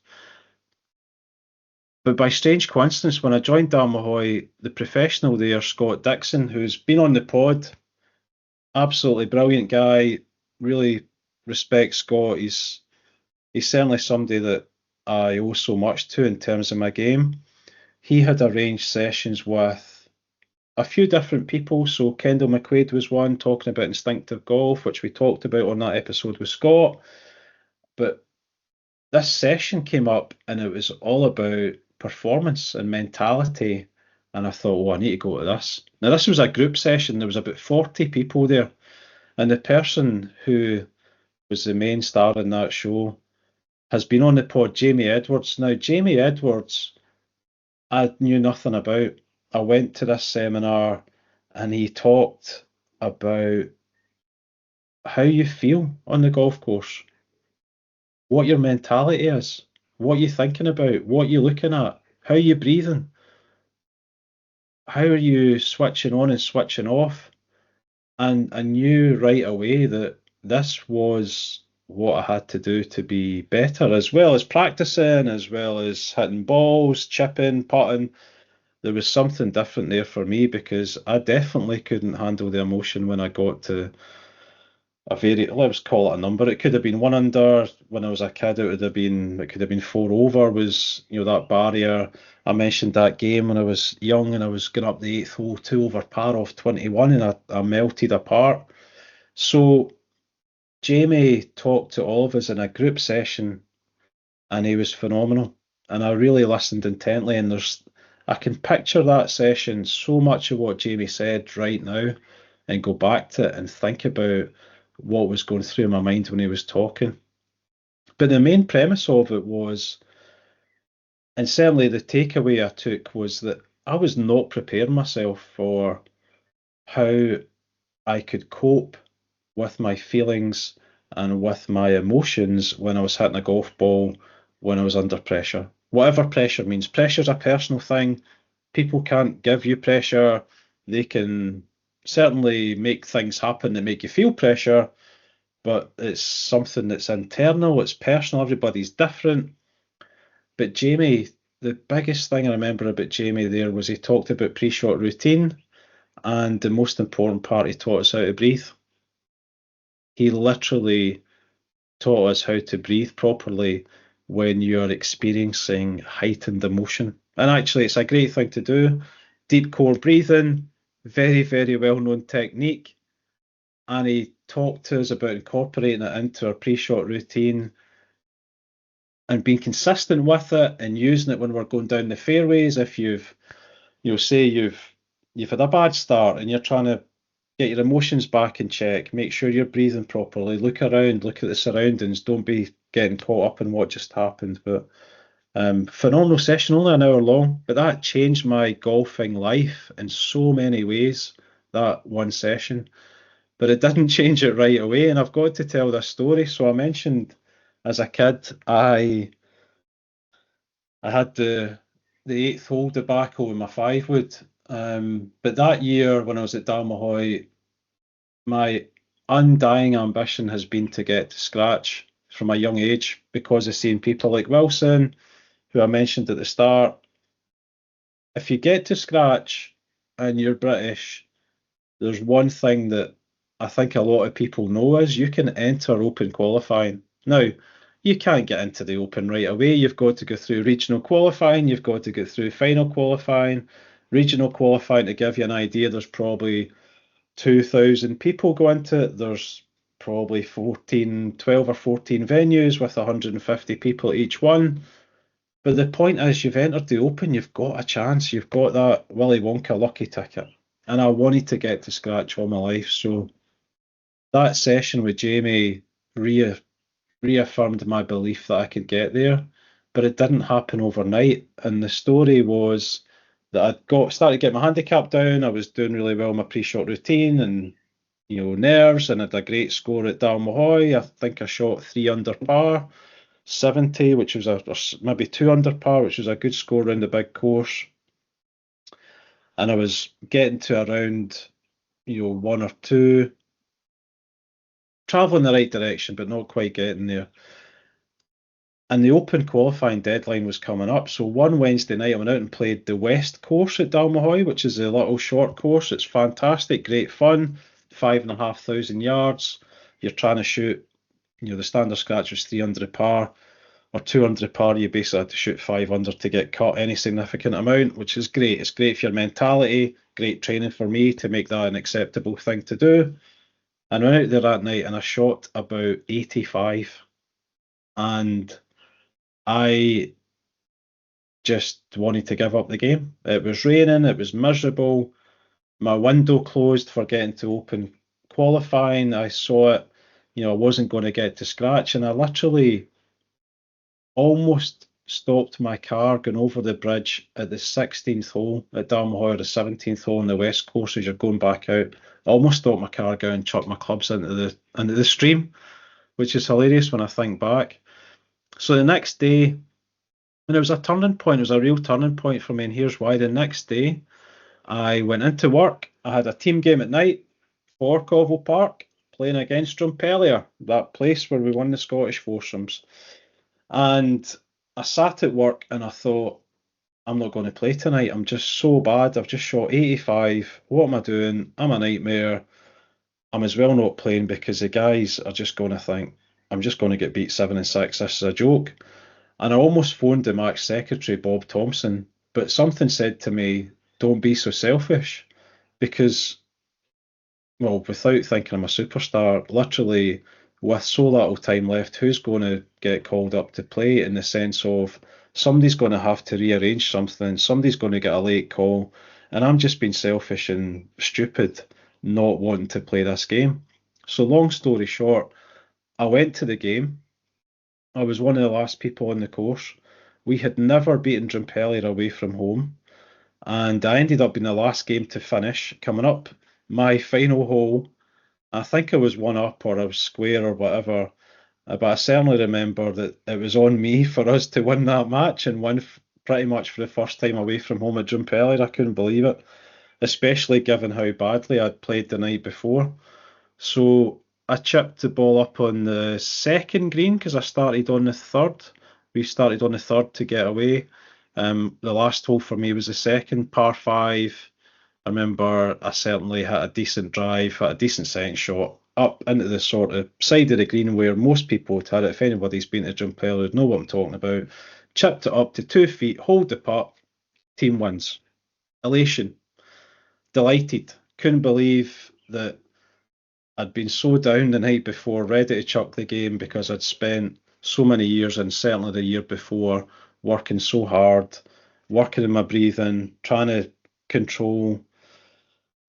But by strange coincidence, when I joined Dalmahoy, the professional there, Scott Dixon, who's been on the pod, absolutely brilliant guy, really respect Scott. He's certainly somebody that I owe so much to in terms of my game. He had arranged sessions with a few different people. So Kendall McQuaid was one, talking about instinctive golf, which we talked about on that episode with Scott. But this session came up and it was all about performance and mentality. And I thought, I need to go to this. Now, this was a group session. There was about 40 people there. And the person who was the main star in that show has been on the pod, Jamie Edwards. Now, Jamie Edwards, I knew nothing about. I went to this seminar and he talked about how you feel on the golf course, what your mentality is, what you're thinking about, what you're looking at, how you're breathing, how are you switching on and switching off. And I knew right away that this was what I had to do to be better, as well as practicing, as well as hitting balls, chipping, putting. There was something different there for me because I definitely couldn't handle the emotion when I got to let's call it a number. It could have been 1 under when I was a kid. It could have been 4 over was, that barrier. I mentioned that game when I was young and I was going up the 8th hole, 2 over par off 21, and I melted apart. So Jamie talked to all of us in a group session and he was phenomenal. And I really listened intently, and I can picture that session, so much of what Jamie said right now, and go back to it and think about what was going through my mind when he was talking. But the main premise of it was, and certainly the takeaway I took was that I was not preparing myself for how I could cope with my feelings and with my emotions when I was hitting a golf ball, when I was under pressure. Whatever pressure means. Pressure's a personal thing. People can't give you pressure. They can certainly make things happen that make you feel pressure, but it's something that's internal, it's personal, everybody's different. But Jamie, the biggest thing I remember about Jamie there was he talked about pre-shot routine, and the most important part, he taught us how to breathe. He literally taught us how to breathe properly when you're experiencing heightened emotion. And actually, it's a great thing to do. Deep core breathing, very, very well known technique. And he talked to us about incorporating it into our pre-shot routine and being consistent with it and using it when we're going down the fairways. If you've had a bad start and you're trying to get your emotions back in check, make sure you're breathing properly, look around, look at the surroundings, don't be getting caught up in what just happened. But phenomenal session, only an hour long, but that changed my golfing life in so many ways, that one session. But it didn't change it right away, and I've got to tell this story. So I mentioned as a kid, I had the 8th hole debacle with my 5 wood. But that year when I was at Dalmahoy, my undying ambition has been to get to scratch from a young age because of seeing people like Wilson, who I mentioned at the start. If you get to scratch and you're British, there's one thing that I think a lot of people know is you can enter open qualifying. Now, you can't get into the open right away. You've got to go through regional qualifying, you've got to go through final qualifying. Regional qualifying, to give you an idea, there's probably 2,000 people go into it. There's probably 12 or 14 venues with 150 people at each one. But the point is, you've entered the Open, you've got a chance, you've got that Willy Wonka lucky ticket. And I wanted to get to scratch all my life. So that session with Jamie reaffirmed my belief that I could get there. But it didn't happen overnight. And the story was that started to get my handicap down. I was doing really well in my pre-shot routine and nerves, and had a great score at Dalmahoy. I think I shot 3 under par, 70, which was maybe 2 under par, which was a good score around the big course. And I was getting to around, 1 or 2, traveling the right direction, but not quite getting there. And the Open qualifying deadline was coming up. So one Wednesday night, I went out and played the West course at Dalmahoy, which is a little short course. It's fantastic, great fun, 5,500 yards. You're trying to shoot, the standard scratch was 300 par or 200 par. You basically had to shoot 500 to get cut any significant amount, which is great. It's great for your mentality, great training for me to make that an acceptable thing to do. And I went out there that night and I shot about 85. And I just wanted to give up the game. It was raining, it was miserable. My window closed for getting to Open qualifying. I saw it, I wasn't going to get to scratch, and I literally almost stopped my car going over the bridge at the 16th hole at Dalmahoy, or the 17th hole on the West Coast as you're going back out. I almost stopped my car going and chucked my clubs into the stream, which is hilarious when I think back. So the next day, and it was a turning point, it was a real turning point for me, and here's why. The next day, I went into work, I had a team game at night for Covell Park, playing against Drumpellier, that place where we won the Scottish foursomes. And I sat at work and I thought, I'm not going to play tonight. I'm just so bad. I've just shot 85. What am I doing? I'm a nightmare. I'm as well not playing because the guys are just going to think, I'm just going to get beat 7-6. This is a joke. And I almost phoned the match secretary, Bob Thompson, but something said to me, don't be so selfish. Because, well, without thinking I'm a superstar, literally with so little time left, who's going to get called up to play, in the sense of somebody's going to have to rearrange something, somebody's going to get a late call, and I'm just being selfish and stupid not wanting to play this game. So long story short, I went to the game. I was one of the last people on the course. We had never beaten Drumpellier away from home, and I ended up being the last game to finish. Coming up, my final hole, I think I was one up or I was square or whatever, but I certainly remember that it was on me for us to win that match and win pretty much for the first time away from home at Drumpellier. I couldn't believe it, especially given how badly I'd played the night before. So I chipped the ball up on the second green because I started on the third. We started on the third to get away. The last hole for me was the second, par 5. I remember I certainly had a decent drive, had a decent second shot up into the sort of side of the green where most people would have it. If anybody's been to Drumpellier, would know what I'm talking about. Chipped it up to 2 feet, hold the putt, team wins. Elation, delighted, couldn't believe that I'd been so down the night before, ready to chuck the game because I'd spent so many years, and certainly the year before, working so hard, working in my breathing, trying to control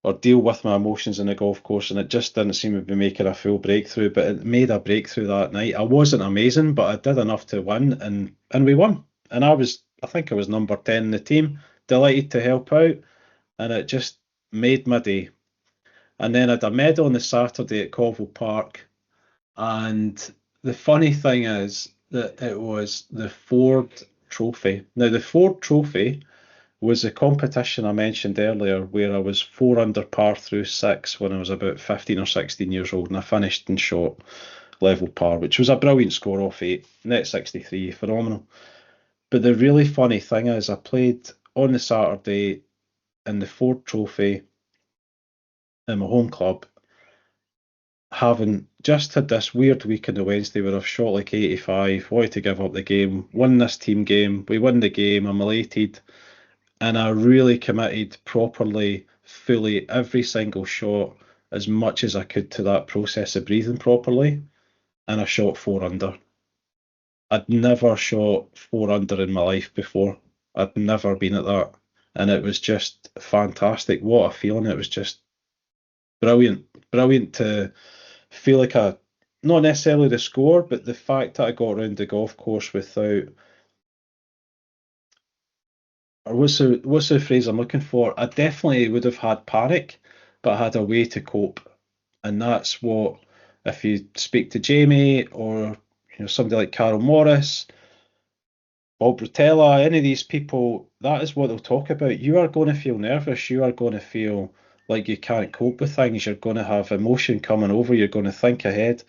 or deal with my emotions in the golf course, and it just didn't seem to be making a full breakthrough. But it made a breakthrough that night. I wasn't amazing, but I did enough to win, and we won. And I think I was number 10 in the team, delighted to help out, and it just made my day. And then I had a medal on the Saturday at Covell Park. And the funny thing is that it was the Ford Trophy. Now, the Ford Trophy was the competition I mentioned earlier, where I was 4 under par through 6 when I was about 15 or 16 years old, and I finished and shot level par, which was a brilliant score off 8, net 63, phenomenal. But the really funny thing is, I played on the Saturday in the Ford Trophy in my home club, having just had this weird week on the Wednesday where I've shot like 85, wanted to give up the game, won this team game, we won the game, I'm elated, and I really committed properly, fully, every single shot, as much as I could to that process of breathing properly, and I shot 4 under. I'd never shot 4 under in my life before. I'd never been at that, and it was just fantastic. What a feeling. It was just brilliant. Brilliant to feel like not necessarily the score, but the fact that I got around the golf course without, or what's the phrase I'm looking for? I definitely would have had panic, but I had a way to cope. And that's what, if you speak to Jamie or somebody like Carol Morris, Bob Rotella, any of these people, that is what they'll talk about. You are going to feel nervous. You are going to feel like you can't cope with things. You're going to have emotion coming over. You're going to think ahead.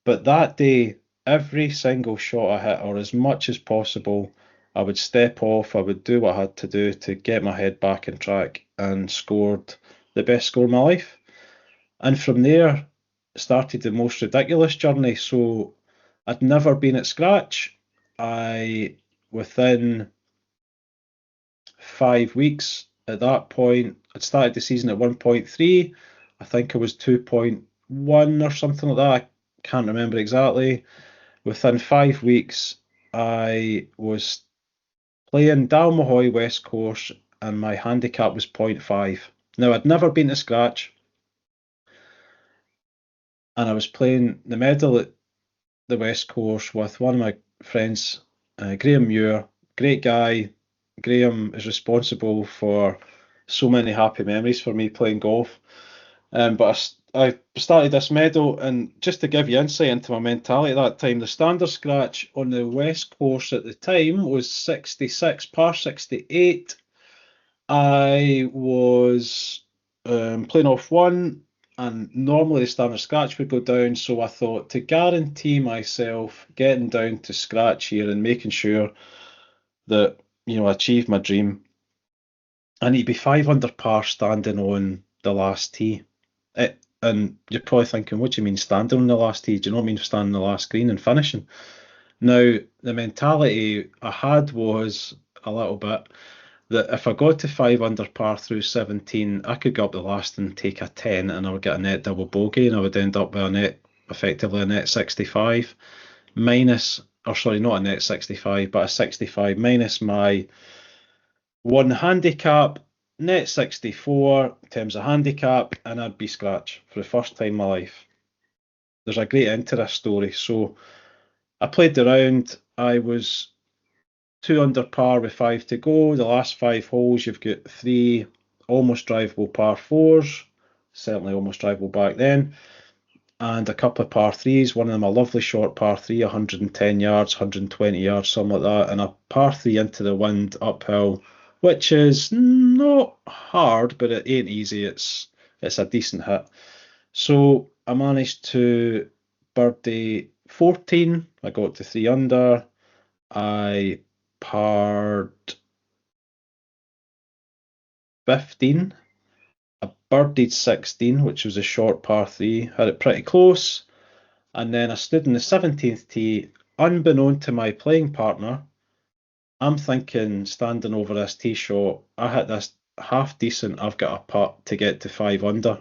But that day, every single shot I hit, or as much as possible, I would step off. I would do what I had to do to get my head back on track, and scored the best score of my life. And from there started the most ridiculous journey. So I'd never been at scratch. Within 5 weeks at that point, I'd started the season at 1.3. I think I was 2.1 or something like that. I can't remember exactly. Within 5 weeks, I was playing Dalmahoy West Course, and my handicap was 0.5. Now, I'd never been to scratch, and I was playing the medal at the West Course with one of my friends, Graham Muir, great guy. Graham is responsible for so many happy memories for me playing golf. But I started this medal, and just to give you insight into my mentality at that time, the standard scratch on the West Course at the time was 66, par 68. I was playing off one, and normally the standard scratch would go down, so I thought, to guarantee myself getting down to scratch here and making sure that I achieve my dream, I need to be 5 under par standing on the last tee. And you're probably thinking, what do you mean standing on the last tee? Do you not mean standing on the last green and finishing? Now, the mentality I had was a little bit that if I got to 5 under par through 17, I could go up the last and take a 10, and I would get a net double bogey, and I would end up with effectively a net 65 minus, or sorry, not a net 65, but a 65 minus my one handicap, net 64 in terms of handicap, and I'd be scratch for the first time in my life. There's a great end to this story. So I played the round. I was 2 under par with 5 to go. The last 5 holes, you've got 3 almost drivable par 4s, certainly almost drivable back then, and a couple of par 3s, one of them a lovely short par 3, 110 yards, 120 yards, something like that, and a par 3 into the wind uphill, which is not hard, but it ain't easy. It's a decent hit. So I managed to birdie 14. I got to 3 under. I parred 15. I birdied 16, which was a short par 3. Had it pretty close. And then I stood in the 17th tee, unbeknown to my playing partner. I'm thinking, standing over this tee shot, I hit this half decent, I've got a putt to get to 5 under.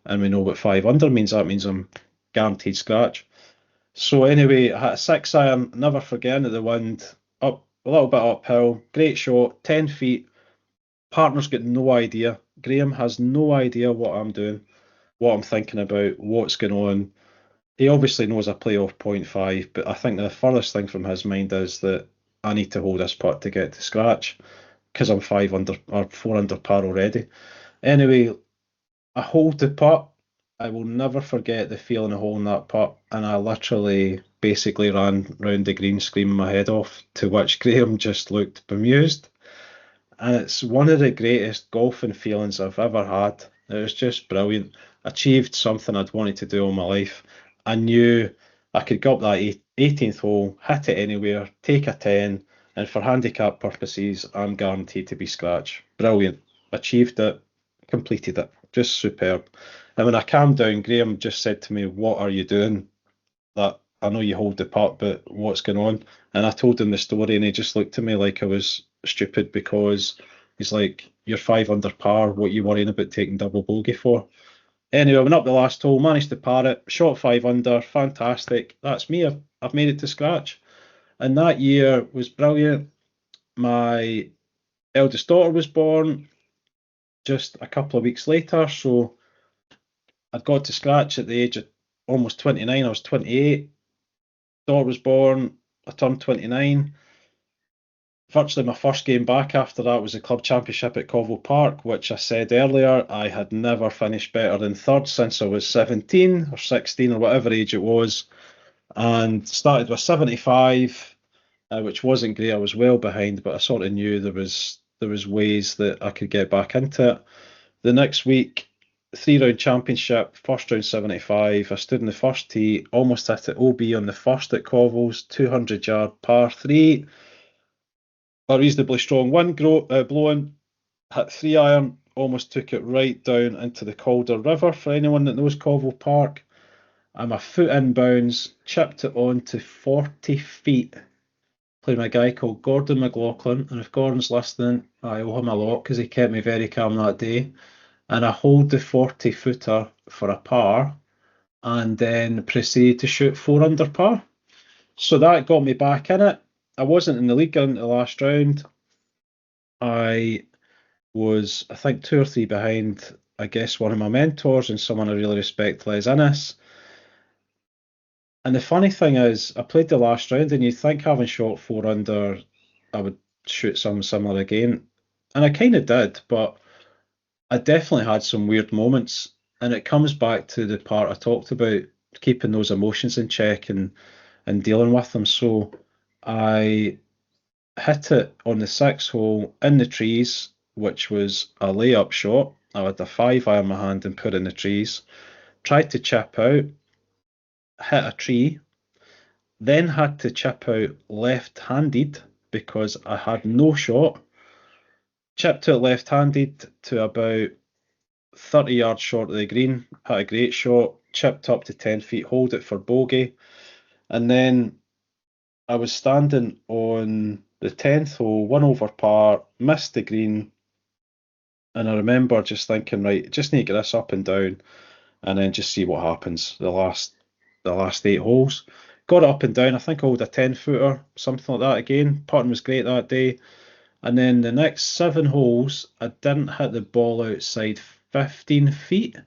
And we know what 5 under means. That means I'm guaranteed scratch. So anyway, I hit a 6 iron, never forgetting the wind, up a little bit uphill, great shot, 10 feet. Partner's got no idea. Graham has no idea what I'm doing, what I'm thinking about, what's going on. He obviously knows I play off 0.5, but I think the furthest thing from his mind is that I need to hold this putt to get to scratch, because I'm 5 under or 4 under par already. Anyway, I hold the putt. I will never forget the feeling of holding that putt, and I literally basically ran round the green screaming my head off, to which Graham just looked bemused. And it's one of the greatest golfing feelings I've ever had. It was just brilliant. Achieved something I'd wanted to do all my life. I knew I could go up that 18th hole, hit it anywhere, take a 10, and for handicap purposes, I'm guaranteed to be scratch. Brilliant. Achieved it, completed it. Just superb. And when I calmed down, Graham just said to me, "What are you doing? That I know you hold the putt, but what's going on?" And I told him the story, and he just looked at me like I was stupid because he's like, "You're 5 under par. What are you worrying about taking double bogey for?" Anyway, I went up the last hole, managed to par it, shot 5 under, fantastic. That's me. I've made it to scratch. And that year was brilliant. My eldest daughter was born just a couple of weeks later, so I'd got to scratch at the age of almost 29. I was 28. Daughter was born. I turned 29. Virtually my first game back after that was the club championship at Covel Park, which I said earlier I had never finished better than third since I was 17 or 16 or whatever age it was, and started with 75, which wasn't great. I was well behind, but I sort of knew there was ways that I could get back into it. The next week, 3 round championship, first round 75. I stood in the first tee, almost hit it OB on the first at Covels, 200-yard par 3. A reasonably strong wind blowing, hit 3 iron, almost took it right down into the Calder River for anyone that knows Covel Park. I'm a foot inbounds, chipped it on to 40 feet, playing a guy called Gordon McLaughlin, and if Gordon's listening, I owe him a lot because he kept me very calm that day. And I hold the 40-footer for a par and then proceeded to shoot 4 under par. So that got me back in it. I wasn't in the league in the last round. I was, I think, 2 or 3 behind, I guess, one of my mentors and someone I really respect, Les Innes. And the funny thing is, I played the last round, and you'd think having shot 4 under, I would shoot something similar again. And I kind of did, but I definitely had some weird moments. And it comes back to the part I talked about, keeping those emotions in check and dealing with them. So I hit it on the 6th hole in the trees, which was a layup shot. I had a 5 iron in my hand and put it in the trees. Tried to chip out, hit a tree, then had to chip out left-handed because I had no shot. Chipped out left-handed to about 30 yards short of the green, hit a great shot, chipped up to 10 feet, hold it for bogey. And then I was standing on the 10th hole, 1 over par, missed the green, and I remember just thinking, right, just need to get this up and down, and then just see what happens. The last 8 holes, got it up and down. I think I hold a 10-footer, something like that again. Putting was great that day, and then the next 7 holes, I didn't hit the ball outside 15 feet,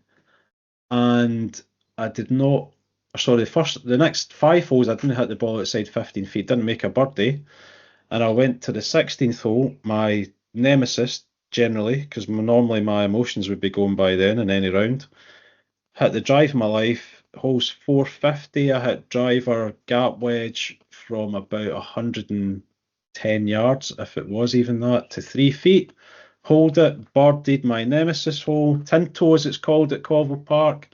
and I did not. Sorry, the next 5 holes, I didn't hit the ball outside 15 feet. Didn't make a birdie, and I went to the 16th hole, my nemesis generally, because normally my emotions would be going by then in any round. Hit the drive of my life, holes 450. I hit driver gap wedge from about 110 yards, if it was even that, to 3 feet. Hold it, birdied my nemesis hole, Tinto as it's called at Covel Park.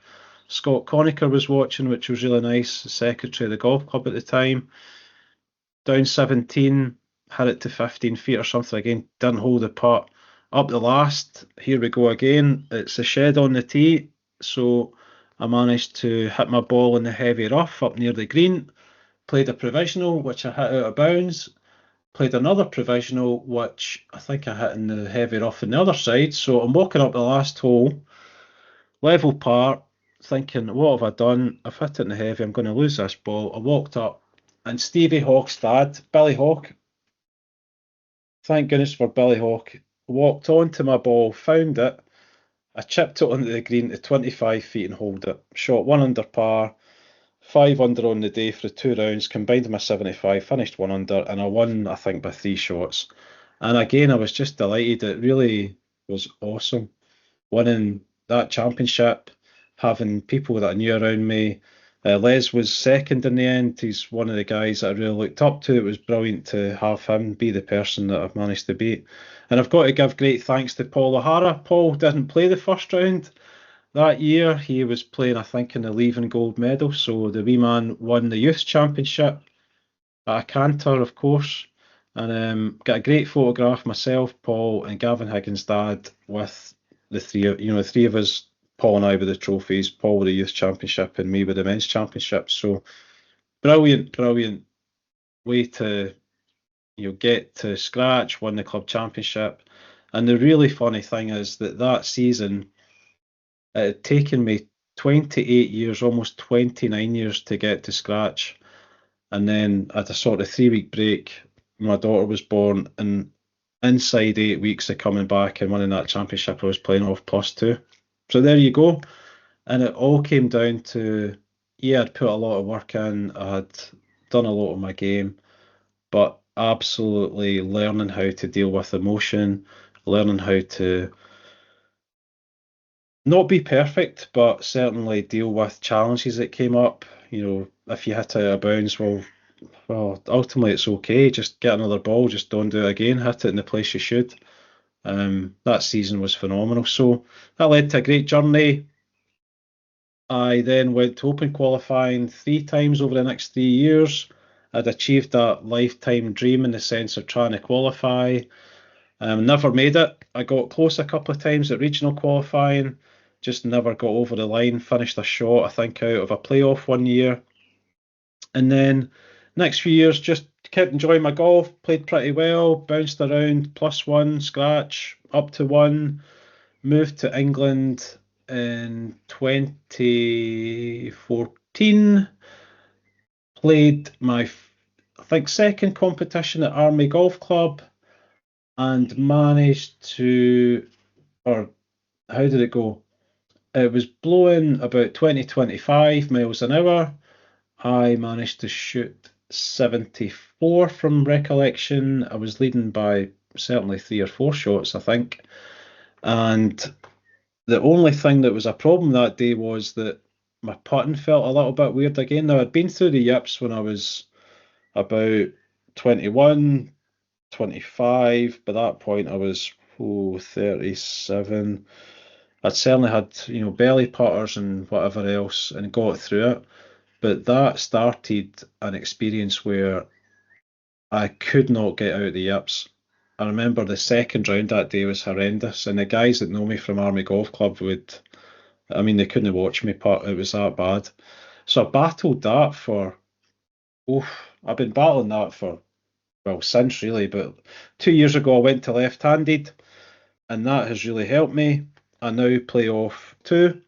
Scott Conacher was watching, which was really nice, the secretary of the golf club at the time. Down 17, hit it to 15 feet or something again, didn't hold the putt. Up the last, here we go again. It's a shed on the tee, so I managed to hit my ball in the heavy rough up near the green. Played a provisional, which I hit out of bounds. Played another provisional, which I think I hit in the heavy rough on the other side. So I'm walking up the last hole, level par, thinking, what have I done? I've hit it in the heavy, I'm going to lose this ball. I walked up, and Stevie Hawk's dad, Billy Hawk, thank goodness for Billy Hawk, walked onto my ball, found it. I chipped it onto the green to 25 feet and hold it. Shot 1 under par, 5 under on the day for the 2 rounds, combined my 75, finished 1 under, and I won, I think, by 3 shots. And again, I was just delighted. It really was awesome winning that championship, having people that I knew around me. Les was second in the end. He's one of the guys that I really looked up to. It was brilliant to have him be the person that I've managed to beat. And I've got to give great thanks to Paul O'Hara. Paul didn't play the first round that year. He was playing, I think, in the Leaving Gold medal. So the wee man won the Youth Championship at a canter, of course. And got a great photograph, myself, Paul, and Gavin Higgins' dad, with the three of us, Paul and I with the trophies, Paul with the Youth Championship and me with the Men's Championship. So brilliant way to get to scratch, win the club championship. And the really funny thing is that season, it had taken me 28 years, almost 29 years to get to scratch. And then at a sort of 3-week break, my daughter was born, and inside 8 weeks of coming back and winning that championship, I was playing off +2. So there you go. And it all came down to, I'd put a lot of work in, I had done a lot of my game, but absolutely learning how to deal with emotion, learning how to not be perfect, but certainly deal with challenges that came up. If you hit out of bounds, well, ultimately it's okay. Just get another ball, just don't do it again, hit it in the place you should. That season was phenomenal. So that led to a great journey. I then went to Open qualifying 3 times over the next 3 years. I'd achieved that lifetime dream in the sense of trying to qualify. Never made it. I got close a couple of times at regional qualifying, just never got over the line. Finished a shot, I think, out of a playoff one year. And then next few years, just kept enjoying my golf, played pretty well, bounced around, +1, scratch, up to 1, moved to England in 2014, played my, I think, second competition at Army Golf Club, and managed to, or how did it go? It was blowing about 20-25 miles an hour. I managed to shoot 74 from recollection. I was leading by certainly 3 or 4 shots, I think. And the only thing that was a problem that day was that my putting felt a little bit weird again. Now, I'd been through the yips when I was about 21, 25. By that point, I was 37. I'd certainly had, belly putters and whatever else and got through it. But that started an experience where I could not get out of the yips. I remember the second round that day was horrendous, and the guys that know me from Army Golf Club they couldn't watch me putt. It was that bad. So I battled that I've been battling that for, well, since really, but 2 years ago I went to left-handed, and that has really helped me. I now play off 2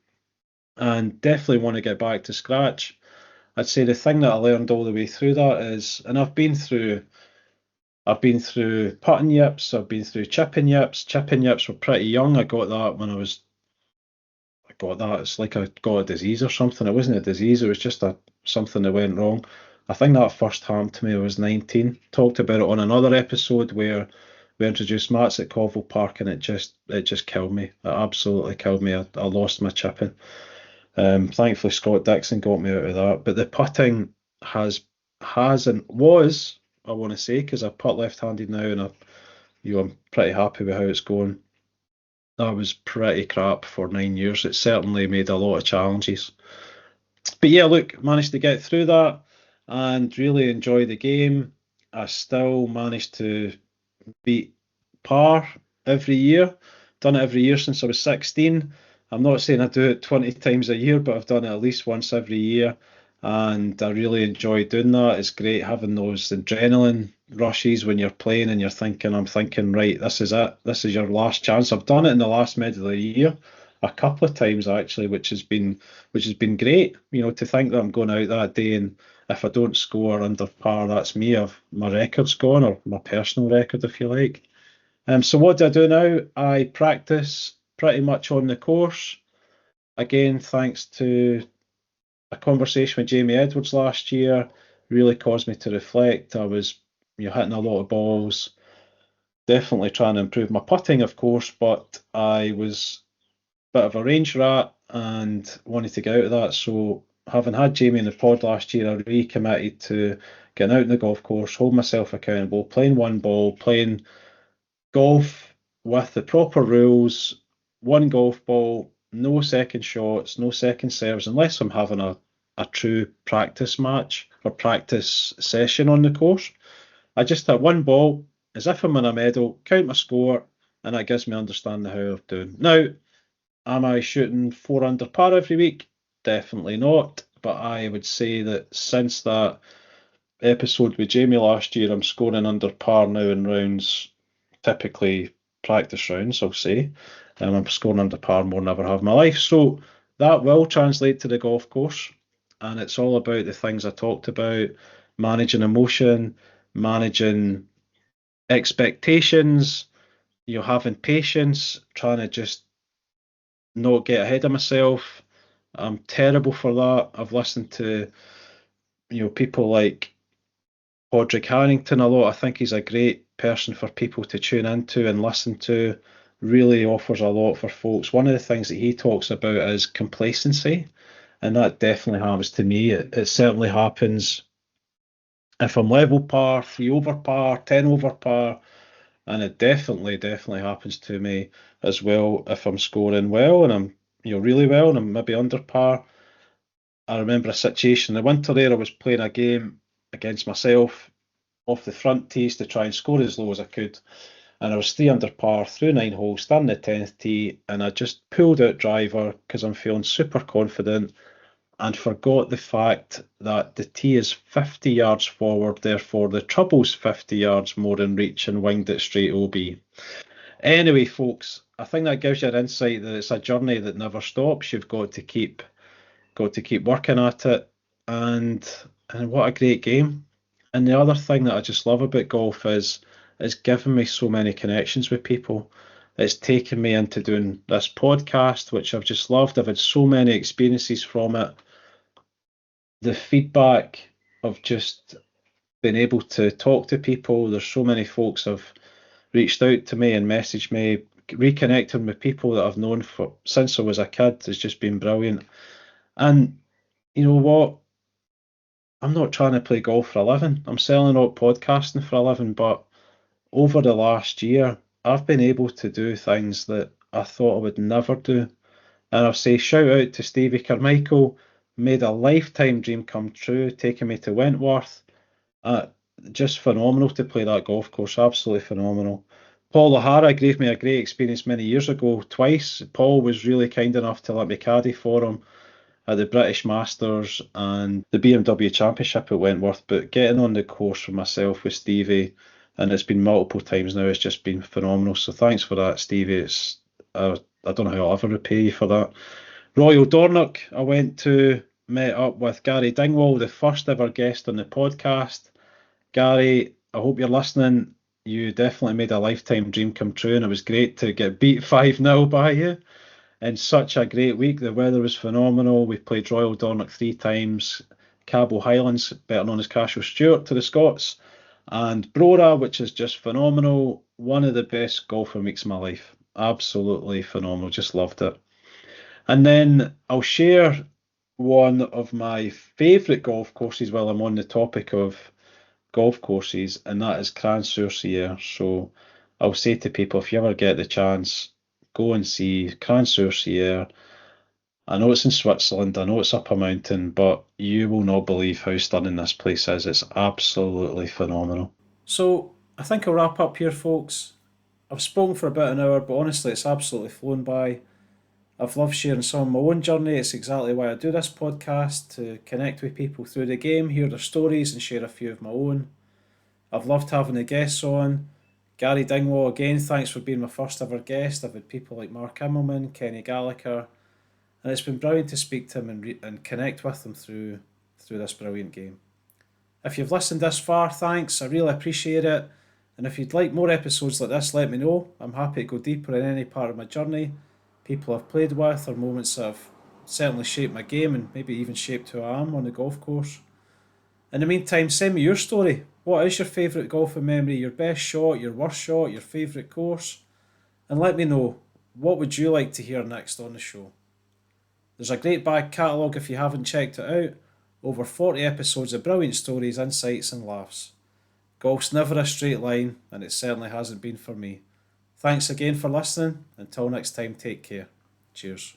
and definitely want to get back to scratch. I'd say the thing that I learned all the way through that is, and I've been through putting yips, I've been through chipping yips. Chipping yips were pretty young. I got that. It's like I got a disease or something. It wasn't a disease, it was just something that went wrong. I think that first happened to me when I was 19. Talked about it on another episode where we introduced mats at Colville Park, and it just killed me. It absolutely killed me. I lost my chipping. Thankfully Scott Dixon got me out of that. But the putting has and was, I want to say, because I putt left-handed now, and I'm pretty happy with how it's going. That was pretty crap for 9 years. It certainly made a lot of challenges. But yeah, look, managed to get through that and really enjoy the game. I still managed to beat par every year. Done it every year since I was 16. I'm not saying I do it 20 times a year, but I've done it at least once every year. And I really enjoy doing that. It's great having those adrenaline rushes when you're playing and I'm thinking, right, this is it. This is your last chance. I've done it in the last medal of the year a couple of times actually, which has been great. To think that I'm going out that day, and if I don't score under par, that's me. My record's gone, or my personal record, if you like. So what do I do now? I practice pretty much on the course. Again, thanks to a conversation with Jamie Edwards last year, really caused me to reflect. I was hitting a lot of balls, definitely trying to improve my putting, of course, but I was a bit of a range rat and wanted to get out of that. So having had Jamie in the pod last year, I recommitted to getting out in the golf course, hold myself accountable, playing one ball, playing golf with the proper rules, one golf ball, no second shots, no second serves, unless I'm having a true practice match or practice session on the course. I just hit one ball as if I'm in a medal, count my score, and that gives me understanding how I'm doing. Now, am I shooting 4 under par every week? Definitely not. But I would say that since that episode with Jamie last year, I'm scoring under par now in rounds, typically practice rounds, I'll say. I'm scoring under par more than I ever have in my life. So that will translate to the golf course. And it's all about the things I talked about, managing emotion, managing expectations, having patience, trying to just not get ahead of myself. I'm terrible for that. I've listened to, people like Podrick Harrington a lot. I think he's a great person for people to tune into and listen to. Really offers a lot for folks. One of the things that he talks about is complacency, and that definitely happens to me. It certainly happens if I'm level par, 3 over par, 10 over par, and it definitely happens to me as well if I'm scoring well and I'm really well and I'm maybe under par. I remember a situation in the winter there. I was playing a game against myself off the front tees to try and score as low as I could, and I was 3 under par through 9 holes, starting the 10th tee, and I just pulled out driver because I'm feeling super confident and forgot the fact that the tee is 50 yards forward, therefore the trouble's 50 yards more in reach, and winged it straight OB. Anyway, folks, I think that gives you an insight that it's a journey that never stops. You've got to keep working at it, and what a great game. And the other thing that I just love about golf is it's given me so many connections with people. It's taken me into doing this podcast, which I've just loved. I've had so many experiences from it. The feedback of just being able to talk to people. There's so many folks have reached out to me and messaged me. Reconnecting with people that I've known since I was a kid has just been brilliant. And you know what? I'm not trying to play golf for a living. I'm selling out podcasting for a living, but over the last year, I've been able to do things that I thought I would never do. And I'll say shout out to Stevie Carmichael, made a lifetime dream come true, taking me to Wentworth. Uh, just phenomenal to play that golf course, absolutely phenomenal. Paul O'Hara gave me a great experience many years ago, twice. Paul was really kind enough to let me caddy for him at the British Masters and the BMW Championship at Wentworth, but getting on the course for myself with Stevie, and it's been multiple times now, it's just been phenomenal. So thanks for that, Stevie. I don't know how I'll ever repay you for that. Royal Dornoch, I went to, met up with Gary Dingwall, the first ever guest on the podcast. Gary, I hope you're listening. You definitely made a lifetime dream come true, and it was great to get beat 5-0 by you in such a great week. The weather was phenomenal. We played Royal Dornoch 3 times, Cabo Highlands, better known as Cashel Stewart to the Scots, and Brora, which is just phenomenal. One of the best golfing weeks of my life. Absolutely phenomenal. Just loved it. And then I'll share one of my favourite golf courses while I'm on the topic of golf courses, and that is Cran-sur-Sierre. So I'll say to people, if you ever get the chance, go and see Cran-sur-Sierre. I know it's in Switzerland, I know it's up a mountain, but you will not believe how stunning this place is. It's absolutely phenomenal. So I think I'll wrap up here, folks. I've spoken for about an hour, but honestly, it's absolutely flown by. I've loved sharing some of my own journey. It's exactly why I do this podcast, to connect with people through the game, hear their stories, and share a few of my own. I've loved having the guests on. Gary Dingwall, again, thanks for being my first ever guest. I've had people like Mark Immelman, Kenny Gallagher, and it's been brilliant to speak to him and connect with him through this brilliant game. If you've listened this far, thanks. I really appreciate it. And if you'd like more episodes like this, let me know. I'm happy to go deeper in any part of my journey, people I've played with, or moments that have certainly shaped my game and maybe even shaped who I am on the golf course. In the meantime, send me your story. What is your favourite golfing memory, your best shot, your worst shot, your favourite course? And let me know, what would you like to hear next on the show? There's a great back catalogue if you haven't checked it out. Over 40 episodes of brilliant stories, insights and laughs. Golf's never a straight line, and it certainly hasn't been for me. Thanks again for listening. Until next time, take care. Cheers.